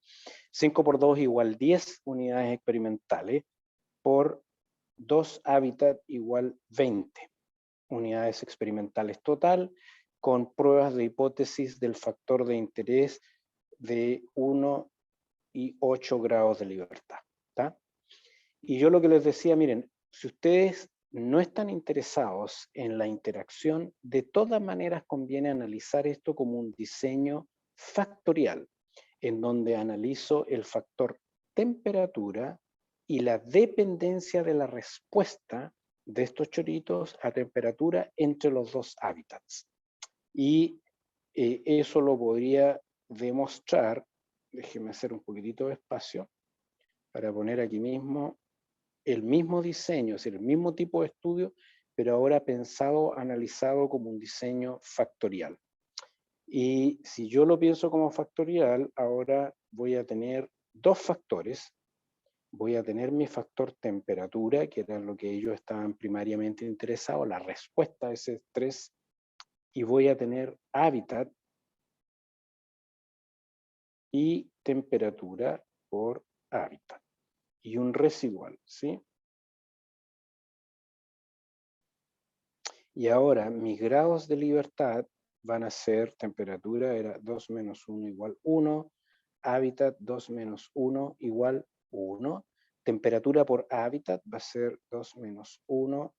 5 por 2 igual 10 unidades experimentales por 2 hábitat igual 20 unidades experimentales total, con pruebas de hipótesis del factor de interés de 1 y 8 grados de libertad, ¿está? Y yo lo que les decía, miren, si ustedes no están interesados en la interacción, de todas maneras conviene analizar esto como un diseño factorial, en donde analizo el factor temperatura y la dependencia de la respuesta de estos choritos a temperatura entre los dos hábitats. Y eso lo podría demostrar, déjenme hacer un poquitito de espacio, para poner aquí mismo el mismo diseño, es decir, el mismo tipo de estudio, pero ahora pensado, analizado como un diseño factorial. Y si yo lo pienso como factorial, ahora voy a tener dos factores. Voy a tener mi factor temperatura, que era lo que ellos estaban primariamente interesados, la respuesta a ese estrés, y voy a tener hábitat y temperatura por hábitat, y un residual, ¿sí? Y ahora mis grados de libertad van a ser, temperatura era 2 menos 1 igual 1, hábitat 2 menos 1 igual 1, temperatura por hábitat va a ser 2 menos 1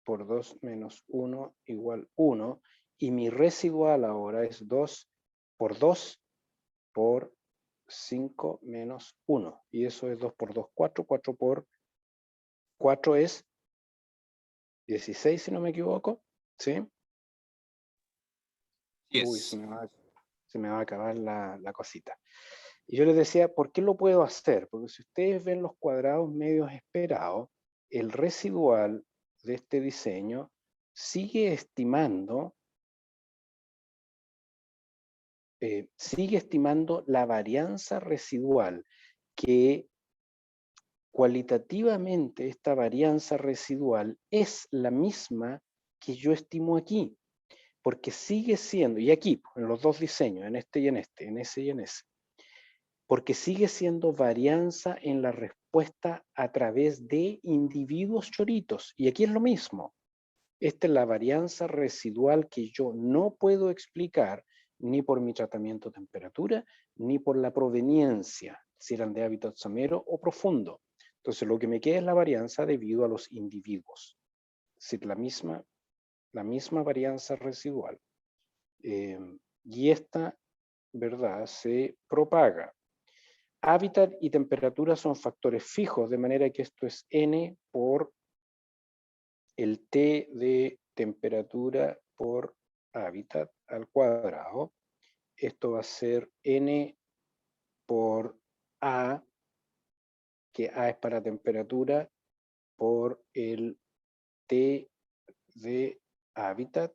por 2 menos 1 igual 1, y mi residual ahora es 2 por 2 por 5 menos 1, y eso es 2 por 2, 4, 4 por 4 es 16, si no me equivoco, ¿sí? Yes. Uy, se me va a acabar la cosita. Y yo les decía, ¿por qué lo puedo hacer? Porque si ustedes ven los cuadrados medios esperados, el residual de este diseño sigue estimando la varianza residual, que cualitativamente esta varianza residual es la misma que yo estimo aquí, porque sigue siendo, y aquí, en los dos diseños, en este y en este, en ese y en ese, porque sigue siendo varianza en la respuesta a través de individuos choritos, y aquí es lo mismo. Esta es la varianza residual que yo no puedo explicar ni por mi tratamiento de temperatura, ni por la proveniencia, si eran de hábitat somero o profundo. Entonces lo que me queda es la varianza debido a los individuos. Es decir, la misma varianza residual. Y esta, ¿verdad?, se propaga. Hábitat y temperatura son factores fijos, de manera que esto es N por el T de temperatura por hábitat al cuadrado. Esto va a ser N por A, que A es para temperatura, por el T de hábitat,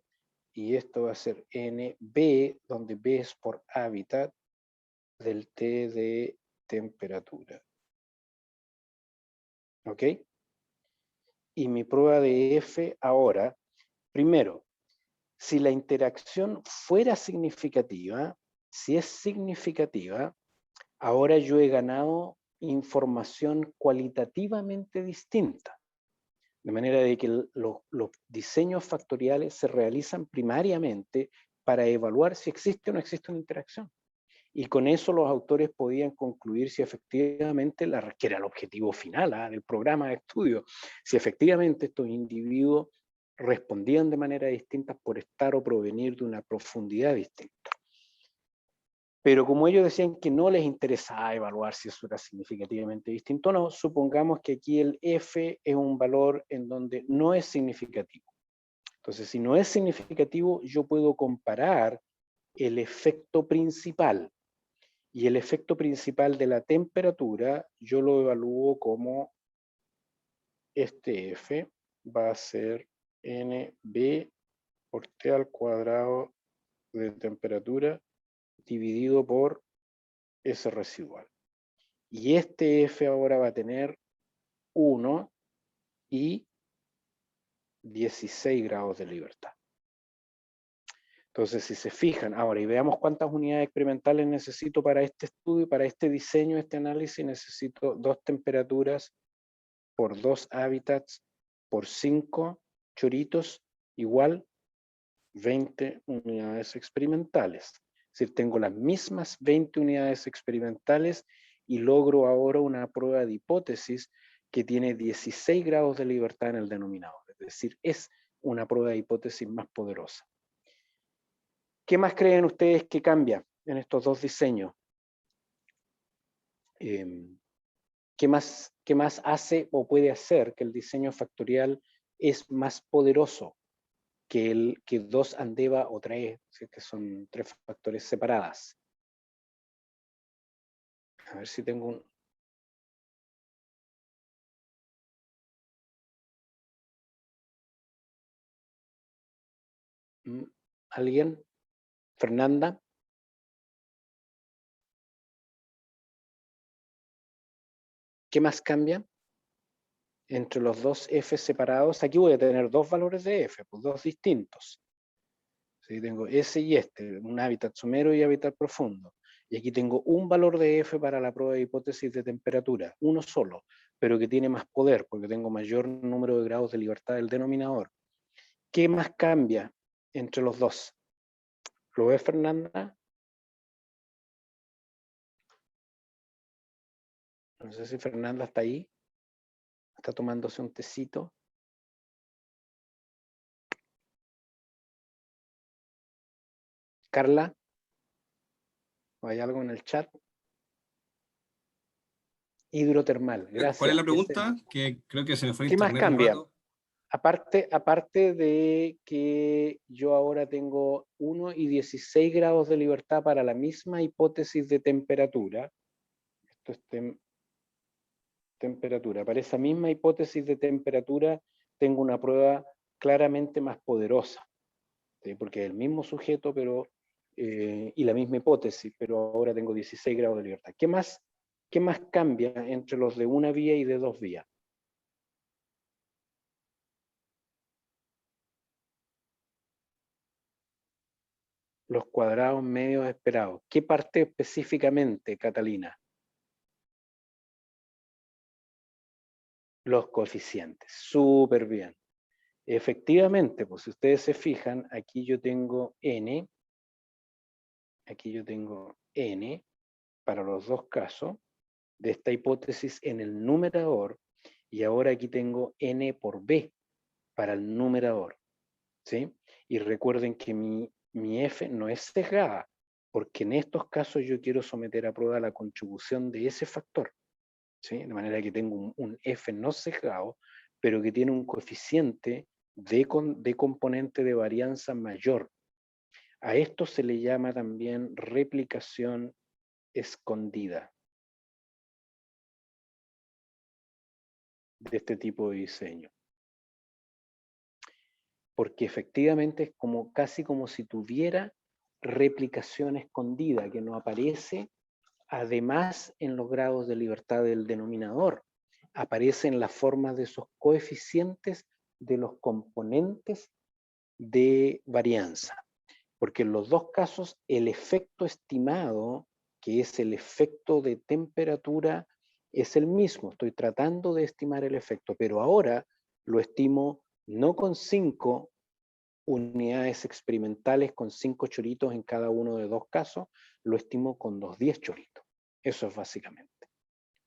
y esto va a ser NB, donde B es por hábitat, del T de temperatura. ¿Ok? Y mi prueba de F ahora, primero, si la interacción fuera significativa, si es significativa, ahora yo he ganado información cualitativamente distinta. De manera de que los diseños factoriales se realizan primariamente para evaluar si existe o no existe una interacción. Y con eso los autores podían concluir si efectivamente, que era el objetivo final del programa de estudio, si efectivamente estos individuos respondían de manera distinta por estar o provenir de una profundidad distinta. Pero como ellos decían que no les interesaba evaluar si eso era significativamente distinto o no, supongamos que aquí el F es un valor en donde no es significativo. Entonces, si no es significativo, yo puedo comparar el efecto principal. Y el efecto principal de la temperatura, yo lo evalúo como este F va a ser NB por T al cuadrado de temperatura dividido por S residual. Y este F ahora va a tener 1 y 16 grados de libertad. Entonces, si se fijan, ahora y veamos cuántas unidades experimentales necesito para este estudio, para este diseño, este análisis, necesito 2 temperaturas por 2 hábitats por 5 choritos, igual 20 unidades experimentales. Es decir, tengo las mismas 20 unidades experimentales y logro ahora una prueba de hipótesis que tiene 16 grados de libertad en el denominador. Es decir, es una prueba de hipótesis más poderosa. ¿Qué más creen ustedes que cambia en estos dos diseños? ¿Qué más hace o puede hacer que el diseño factorial es más poderoso que 2 Andeva o 3, que son 3 factores separadas? A ver si tengo ¿Alguien? ¿Fernanda? ¿Qué más cambia entre los dos F separados? Aquí voy a tener 2 valores de F, pues 2 distintos. ¿Sí? Tengo S y un hábitat somero y hábitat profundo. Y aquí tengo un valor de F para la prueba de hipótesis de temperatura, uno solo, pero que tiene más poder porque tengo mayor número de grados de libertad del denominador. ¿Qué más cambia entre los dos? ¿Lo ve, Fernanda? No sé si Fernanda está ahí. Está tomándose un tecito. Carla, ¿o hay algo en el chat? Hidrotermal, gracias. ¿Cuál es la pregunta? Que creo que se me fue ¿Qué más internet un cambia? rato. Aparte de que yo ahora tengo 1 y 16 grados de libertad para la misma hipótesis de temperatura, esto es temperatura, para esa misma hipótesis de temperatura tengo una prueba claramente más poderosa, ¿sí? Porque es el mismo sujeto y la misma hipótesis, pero ahora tengo 16 grados de libertad. ¿Qué más cambia entre los de una vía y de 2 vías? Los cuadrados medios esperados. ¿Qué parte específicamente, Catalina? Los coeficientes. Súper bien. Efectivamente, pues si ustedes se fijan, aquí yo tengo n, para los dos casos de esta hipótesis en el numerador, y ahora aquí tengo n por b para el numerador, ¿sí? Y recuerden que mi f no es sesgada, porque en estos casos yo quiero someter a prueba la contribución de ese factor, ¿sí? De manera que tengo un f no sesgado, pero que tiene un coeficiente de componente de varianza mayor. A esto se le llama también replicación escondida. de este tipo de diseño. Porque efectivamente es como, casi como si tuviera replicación escondida que no aparece, además en los grados de libertad del denominador. Aparece en las formas de esos coeficientes de los componentes de varianza. Porque en los dos casos el efecto estimado, que es el efecto de temperatura, es el mismo. Estoy tratando de estimar el efecto, pero ahora lo estimo no con 5 unidades experimentales, con 5 choritos en cada uno de dos casos, lo estimo con los 10 choritos. Eso es básicamente.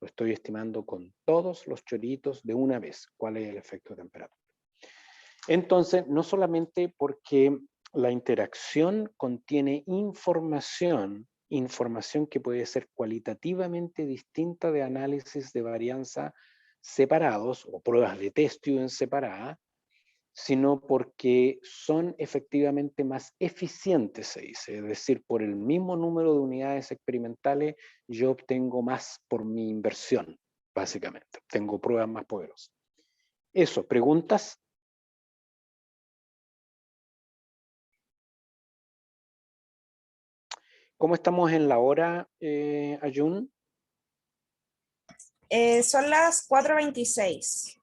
Lo estoy estimando con todos los choritos de una vez. ¿Cuál es el efecto de temperatura? Entonces, no solamente porque la interacción contiene información que puede ser cualitativamente distinta de análisis de varianza separados o pruebas de test en separada, sino porque son efectivamente más eficientes, se dice. Es decir, por el mismo número de unidades experimentales, yo obtengo más por mi inversión, básicamente. Tengo pruebas más poderosas. Eso, ¿preguntas? ¿Cómo estamos en la hora, Ayun? Son las 4:26.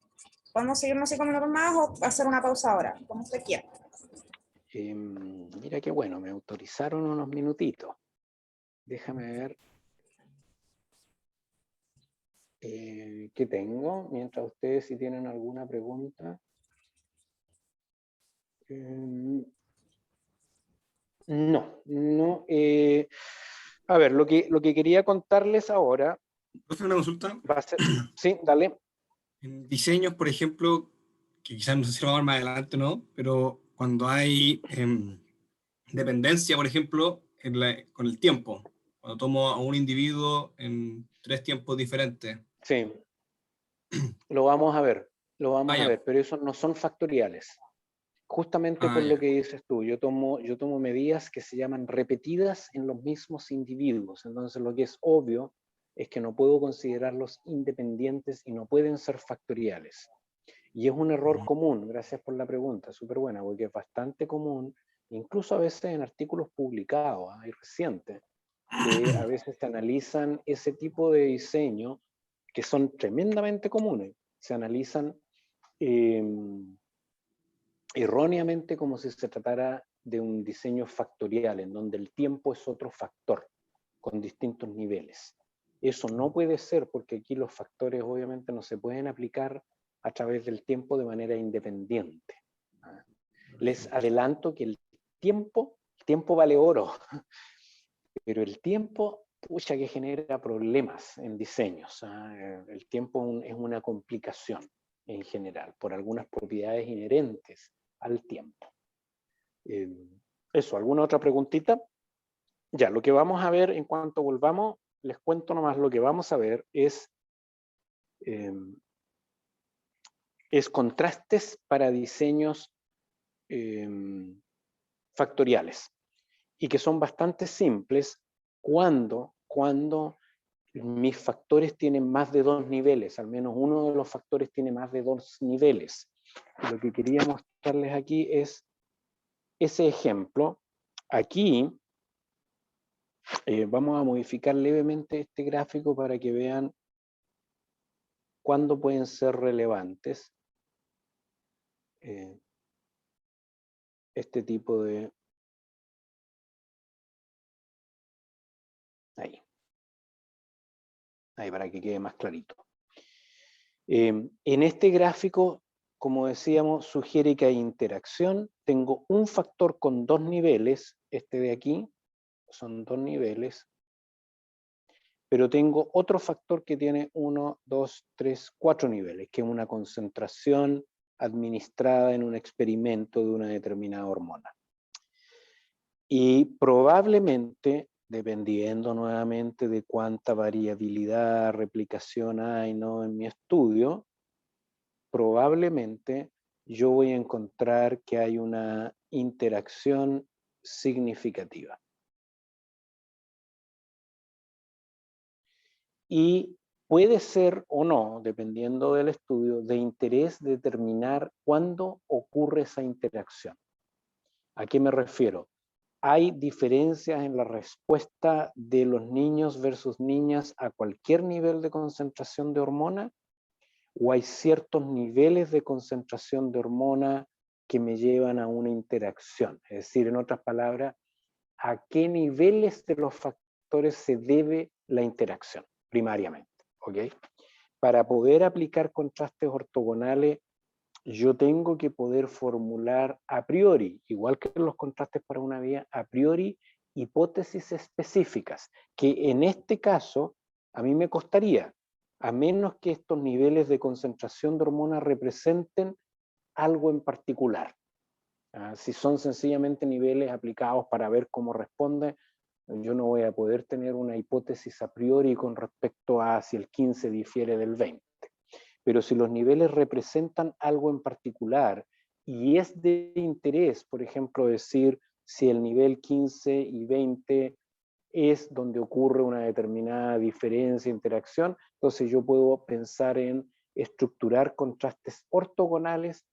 ¿Podemos seguir unos 5 minutos más o hacer una pausa ahora? Como usted quiera. Mira qué bueno, me autorizaron unos minutitos. Déjame ver qué tengo, mientras ustedes si tienen alguna pregunta. No. A ver, lo que quería contarles ahora Profe, una consulta. va a ser... Sí, dale. En diseños, por ejemplo, que quizás no sé si lo vamos a ver más adelante o no, pero cuando hay dependencia, por ejemplo, con el tiempo, cuando tomo a un individuo en 3 tiempos diferentes. Sí, lo vamos a ver, Ya. pero esos no son factoriales. Justamente por Ya. lo que dices tú, yo tomo medidas que se llaman repetidas en los mismos individuos. Entonces lo que es obvio es que no puedo considerarlos independientes y no pueden ser factoriales. Y es un error común, gracias por la pregunta, súper buena, porque es bastante común, incluso a veces en artículos publicados, hay recientes, que a veces se analizan ese tipo de diseño que son tremendamente comunes. Se analizan erróneamente como si se tratara de un diseño factorial, en donde el tiempo es otro factor, con distintos niveles. Eso no puede ser, porque aquí los factores obviamente no se pueden aplicar a través del tiempo de manera independiente. Les adelanto que el tiempo vale oro, pero el tiempo, pucha, que genera problemas en diseños. El tiempo es una complicación en general, por algunas propiedades inherentes al tiempo. Eso, ¿alguna otra preguntita? Ya, lo que vamos a ver en cuanto volvamos, les cuento nomás, lo que vamos a ver es contrastes para diseños factoriales, y que son bastante simples cuando mis factores tienen más de 2 niveles, al menos uno de los factores tiene más de 2 niveles. Lo que quería mostrarles aquí es ese ejemplo. Aquí vamos a modificar levemente este gráfico para que vean cuándo pueden ser relevantes este tipo de... Ahí para que quede más clarito. En este gráfico, como decíamos, sugiere que hay interacción. Tengo un factor con 2 niveles, este de aquí, son 2 niveles, pero tengo otro factor que tiene 1, 2, 3, 4 niveles, que es una concentración administrada en un experimento de una determinada hormona. Y probablemente, dependiendo nuevamente de cuánta variabilidad, replicación hay, ¿no?, en mi estudio, probablemente yo voy a encontrar que hay una interacción significativa. Y Puede ser o no, dependiendo del estudio, de interés determinar cuándo ocurre esa interacción. ¿A qué me refiero? ¿Hay diferencias en la respuesta de los niños versus niñas a cualquier nivel de concentración de hormona? ¿O hay ciertos niveles de concentración de hormona que me llevan a una interacción? Es decir, en otras palabras, ¿a qué niveles de los factores se debe la interacción primariamente? ¿Ok? Para poder aplicar contrastes ortogonales, yo tengo que poder formular a priori, igual que los contrastes para una vía, a priori hipótesis específicas, que en este caso a mí me costaría, a menos que estos niveles de concentración de hormonas representen algo en particular. Si son sencillamente niveles aplicados para ver cómo responde, yo no voy a poder tener una hipótesis a priori con respecto a si el 15 difiere del 20. Pero si los niveles representan algo en particular y es de interés, por ejemplo, decir si el nivel 15 y 20 es donde ocurre una determinada diferencia, interacción, entonces yo puedo pensar en estructurar contrastes ortogonales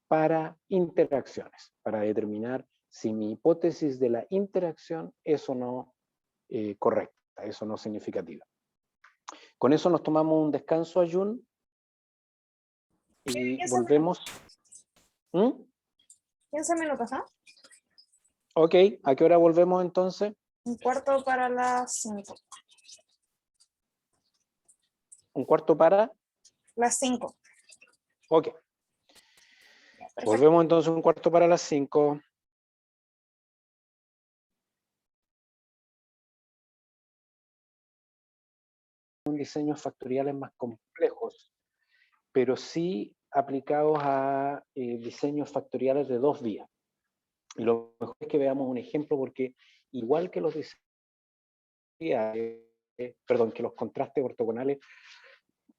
para interacciones, para determinar si mi hipótesis de la interacción es o no correcta, es o no significativa. Con eso nos tomamos un descanso, Ayun, y volvemos. 15 minutos, ¿ah? Ok, ¿a qué hora volvemos entonces? 1/4 para las 5. 1/4 para. Las 5. Ok, Perfecto. volvemos entonces 1/4 para las 5. Diseños factoriales más complejos, pero sí aplicados a diseños factoriales de 2 vías. Y lo mejor es que veamos un ejemplo, porque igual que los diseños, que los contrastes ortogonales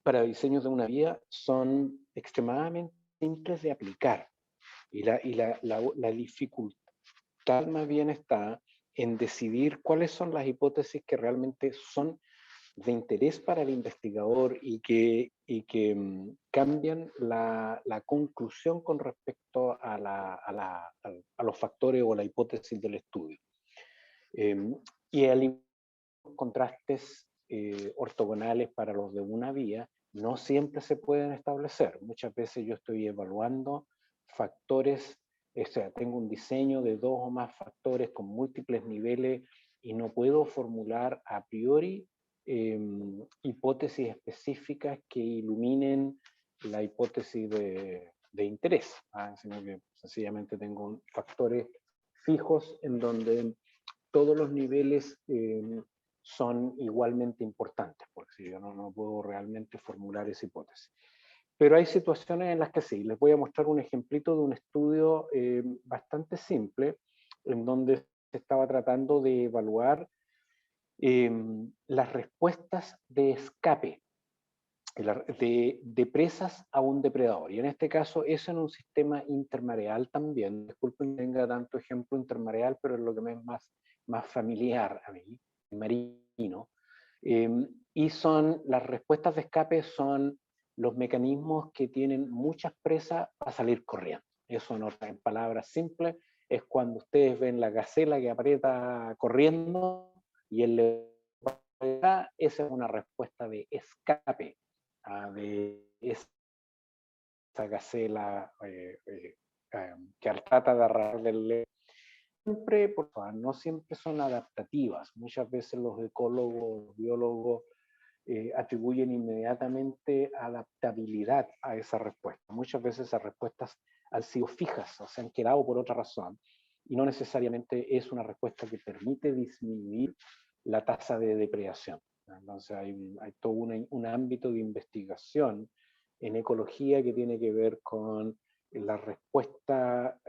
para diseños de una vía son extremadamente simples de aplicar. Y la dificultad más bien está en decidir cuáles son las hipótesis que realmente son de interés para el investigador y que cambian la conclusión con respecto a los factores o la hipótesis del estudio. Y al contrastes ortogonales para los de una vía no siempre se pueden establecer. Muchas veces yo estoy evaluando factores, o sea, tengo un diseño de 2 o más factores con múltiples niveles y no puedo formular a priori hipótesis específicas que iluminen la hipótesis de interés, sino que sencillamente tengo factores fijos en donde todos los niveles son igualmente importantes, porque si yo no puedo realmente formular esa hipótesis. Pero hay situaciones en las que sí. Les voy a mostrar un ejemplito de un estudio bastante simple, en donde se estaba tratando de evaluar las respuestas de escape de presas a un depredador. Y en este caso, eso en un sistema intermareal también. Disculpen que tenga tanto ejemplo intermareal, pero es lo que me es más familiar a mí, marino. Y las respuestas de escape son los mecanismos que tienen muchas presas para salir corriendo. Eso en palabras simples es cuando ustedes ven la gacela que aprieta corriendo y el león, esa es una respuesta de escape de esa gacela que trata de agarrar del león. Siempre, por favor, no siempre son adaptativas. Muchas veces los ecólogos, los biólogos atribuyen inmediatamente adaptabilidad a esa respuesta. Muchas veces esas respuestas han sido fijas o se han quedado por otra razón y no necesariamente es una respuesta que permite disminuir la tasa de depredación. Entonces hay todo un ámbito de investigación en ecología que tiene que ver con la respuesta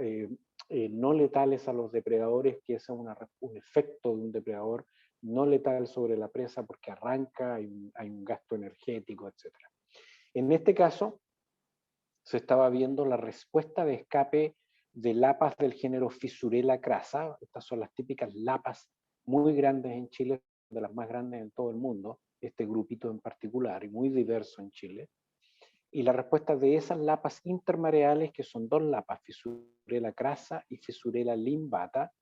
no letales a los depredadores, que es un efecto de un depredador no letal sobre la presa porque arranca, hay un gasto energético, etc. En este caso, se estaba viendo la respuesta de escape de lapas del género Fissurella crassa. Estas son las típicas lapas muy grandes en Chile, de las más grandes en todo el mundo, este grupito en particular, y muy diverso en Chile. Y la respuesta de esas lapas intermareales, que son 2 lapas, Fissurella crassa y Fissurella limbata,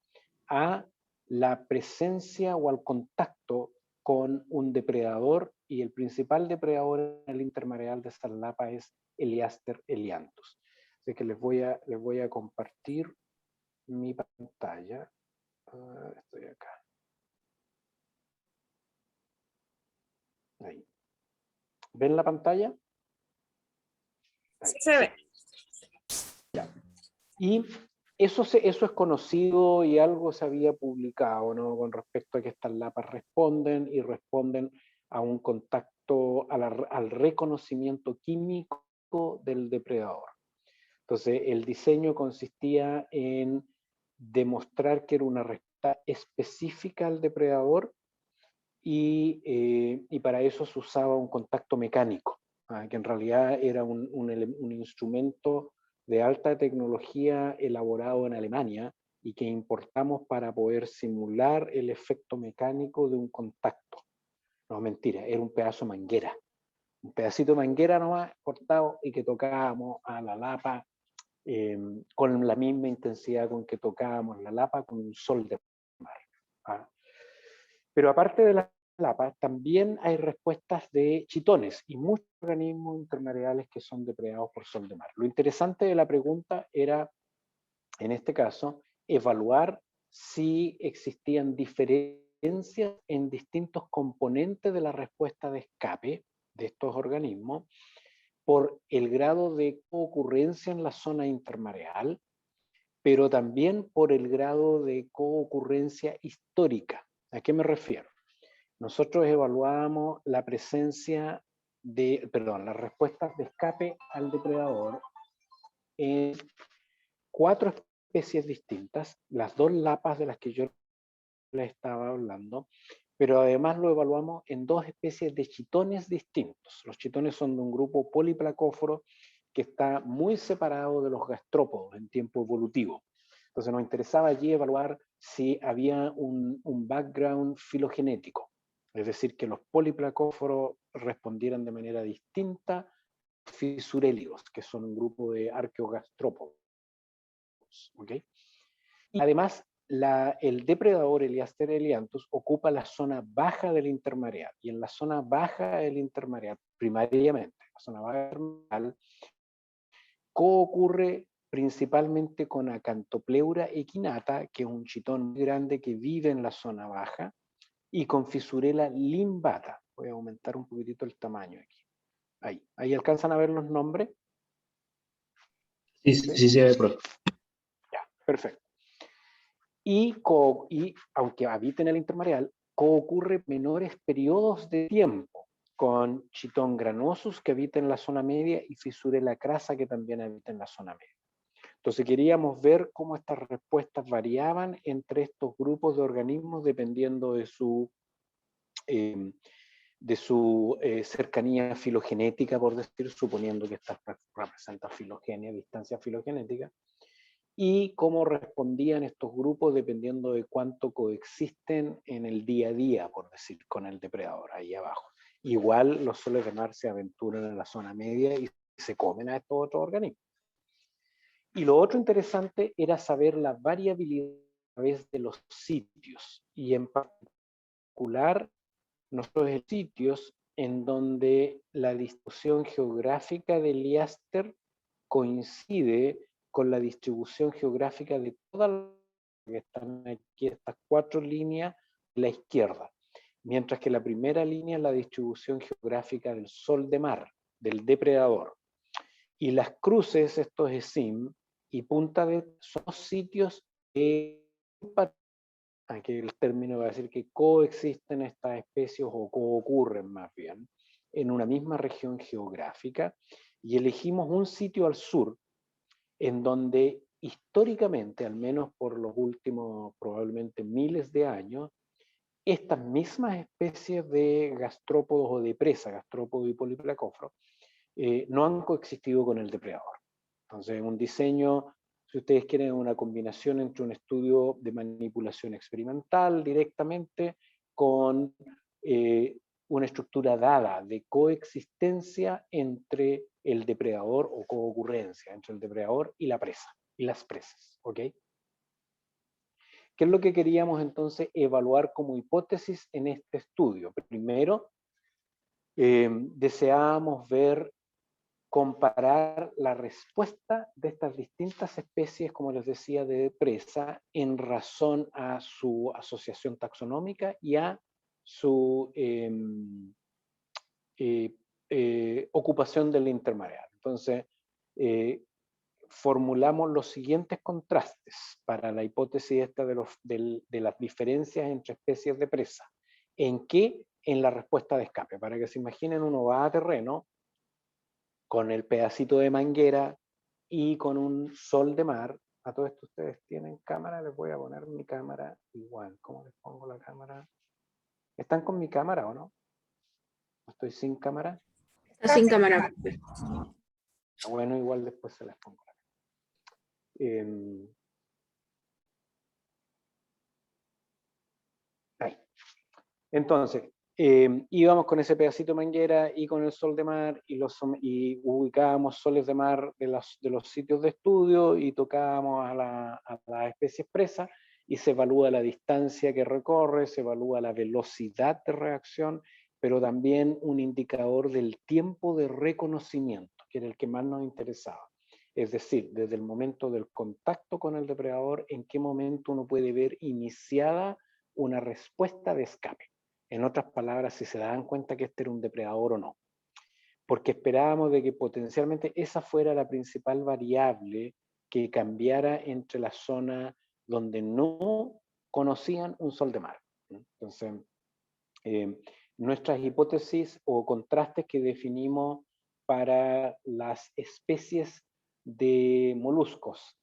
a la presencia o al contacto con un depredador, y el principal depredador en el intermareal de esas lapas es Eliaster elianthus. Así que les voy a compartir mi pantalla. Estoy acá. Ahí. ¿Ven la pantalla? Sí se ve. Y eso es conocido y algo se había publicado, ¿no? Con respecto a que estas lapas responden a un contacto, al reconocimiento químico del depredador. Entonces, el diseño consistía en demostrar que era una respuesta específica al depredador, y para eso se usaba un contacto mecánico, que en realidad era un instrumento de alta tecnología elaborado en Alemania y que importamos para poder simular el efecto mecánico de un contacto. No, mentira, era un pedazo de manguera. Un pedacito de manguera nomás cortado y que tocábamos a la lapa con la misma intensidad con que tocábamos la lapa con un sol de mar. Pero aparte de las lapas, también hay respuestas de chitones y muchos organismos intermareales que son depredados por sol de mar. Lo interesante de la pregunta era, en este caso, evaluar si existían diferencias en distintos componentes de la respuesta de escape de estos organismos por el grado de coocurrencia en la zona intermareal, pero también por el grado de coocurrencia histórica. ¿A qué me refiero? Nosotros evaluábamos la presencia de, las respuestas de escape al depredador en 4 especies distintas, las 2 lapas de las que yo les estaba hablando, pero además lo evaluamos en 2 especies de chitones distintos. Los chitones son de un grupo poliplacóforo que está muy separado de los gastrópodos en tiempo evolutivo. Entonces nos interesaba allí evaluar si había un background filogenético, es decir, que los poliplacóforos respondieran de manera distinta a fisurélidos, que son un grupo de arqueogastrópodos. ¿Okay? Y además, el depredador Eliaster elianthus ocupa la zona baja del intermareal, y en la zona baja del intermareal, primariamente, la zona baja del intermareal, coocurre principalmente con Acanthopleura equinata, que es un chitón muy grande que vive en la zona baja, y con Fissurella limbata. Voy a aumentar un poquitito el tamaño aquí. Ahí alcanzan a ver los nombres. Sí se ve, profe. Ya, perfecto. Y aunque habita en el intermareal, coocurre menores periodos de tiempo, con Chitón granosus, que habita en la zona media, y Fissurella crassa, que también habita en la zona media. Entonces queríamos ver cómo estas respuestas variaban entre estos grupos de organismos dependiendo de su cercanía filogenética, por decir, suponiendo que estas representan filogenia, distancia filogenética, y cómo respondían estos grupos dependiendo de cuánto coexisten en el día a día, por decir, con el depredador ahí abajo. Igual los soles de mar se aventuran en la zona media y se comen a estos otros organismos. Y lo otro interesante era saber la variabilidad a través de los sitios, y en particular nosotros sitios en donde la distribución geográfica del Eliaster coincide con la distribución geográfica de todas las que están aquí, estas 4 líneas de la izquierda, mientras que la primera línea es la distribución geográfica del sol de mar, del depredador. Y las cruces, estos ESIM y punta de, son sitios que, aquí el término va a decir que coexisten estas especies o coocurren más bien en una misma región geográfica, y elegimos un sitio al sur en donde históricamente, al menos por los últimos probablemente miles de años, estas mismas especies de gastrópodos o de presa, gastrópodo y poliplacóforo, no han coexistido con el depredador. Entonces, un diseño, si ustedes quieren, una combinación entre un estudio de manipulación experimental directamente con una estructura dada de coexistencia entre el depredador o coocurrencia entre el depredador y la presa, y las presas, ¿ok? ¿Qué es lo que queríamos entonces evaluar como hipótesis en este estudio? Primero, deseábamos comparar la respuesta de estas distintas especies, como les decía, de presa, en razón a su asociación taxonómica y a su ocupación del intermareal. Entonces, formulamos los siguientes contrastes para la hipótesis esta de las diferencias entre especies de presa. ¿En qué? En la respuesta de escape. Para que se imaginen, uno va a terreno con el pedacito de manguera y con un sol de mar. A todo esto ustedes tienen cámara, les voy a poner mi cámara igual. ¿Cómo les pongo la cámara? ¿Están con mi cámara o no? ¿Estoy sin cámara? Está sin cámara. Bueno, igual después se las pongo. Ahí. Entonces, íbamos con ese pedacito de manguera y con el sol de mar y ubicábamos soles de mar de los sitios de estudio y tocábamos a la especie presa y se evalúa la distancia que recorre, se evalúa la velocidad de reacción, pero también un indicador del tiempo de reconocimiento, que era el que más nos interesaba. Es decir, desde el momento del contacto con el depredador, en qué momento uno puede ver iniciada una respuesta de escape. En otras palabras, si se dan cuenta que este era un depredador o no. Porque esperábamos de que potencialmente esa fuera la principal variable que cambiara entre la zona donde no conocían un sol de mar. Entonces, nuestras hipótesis o contrastes que definimos para las especies de moluscos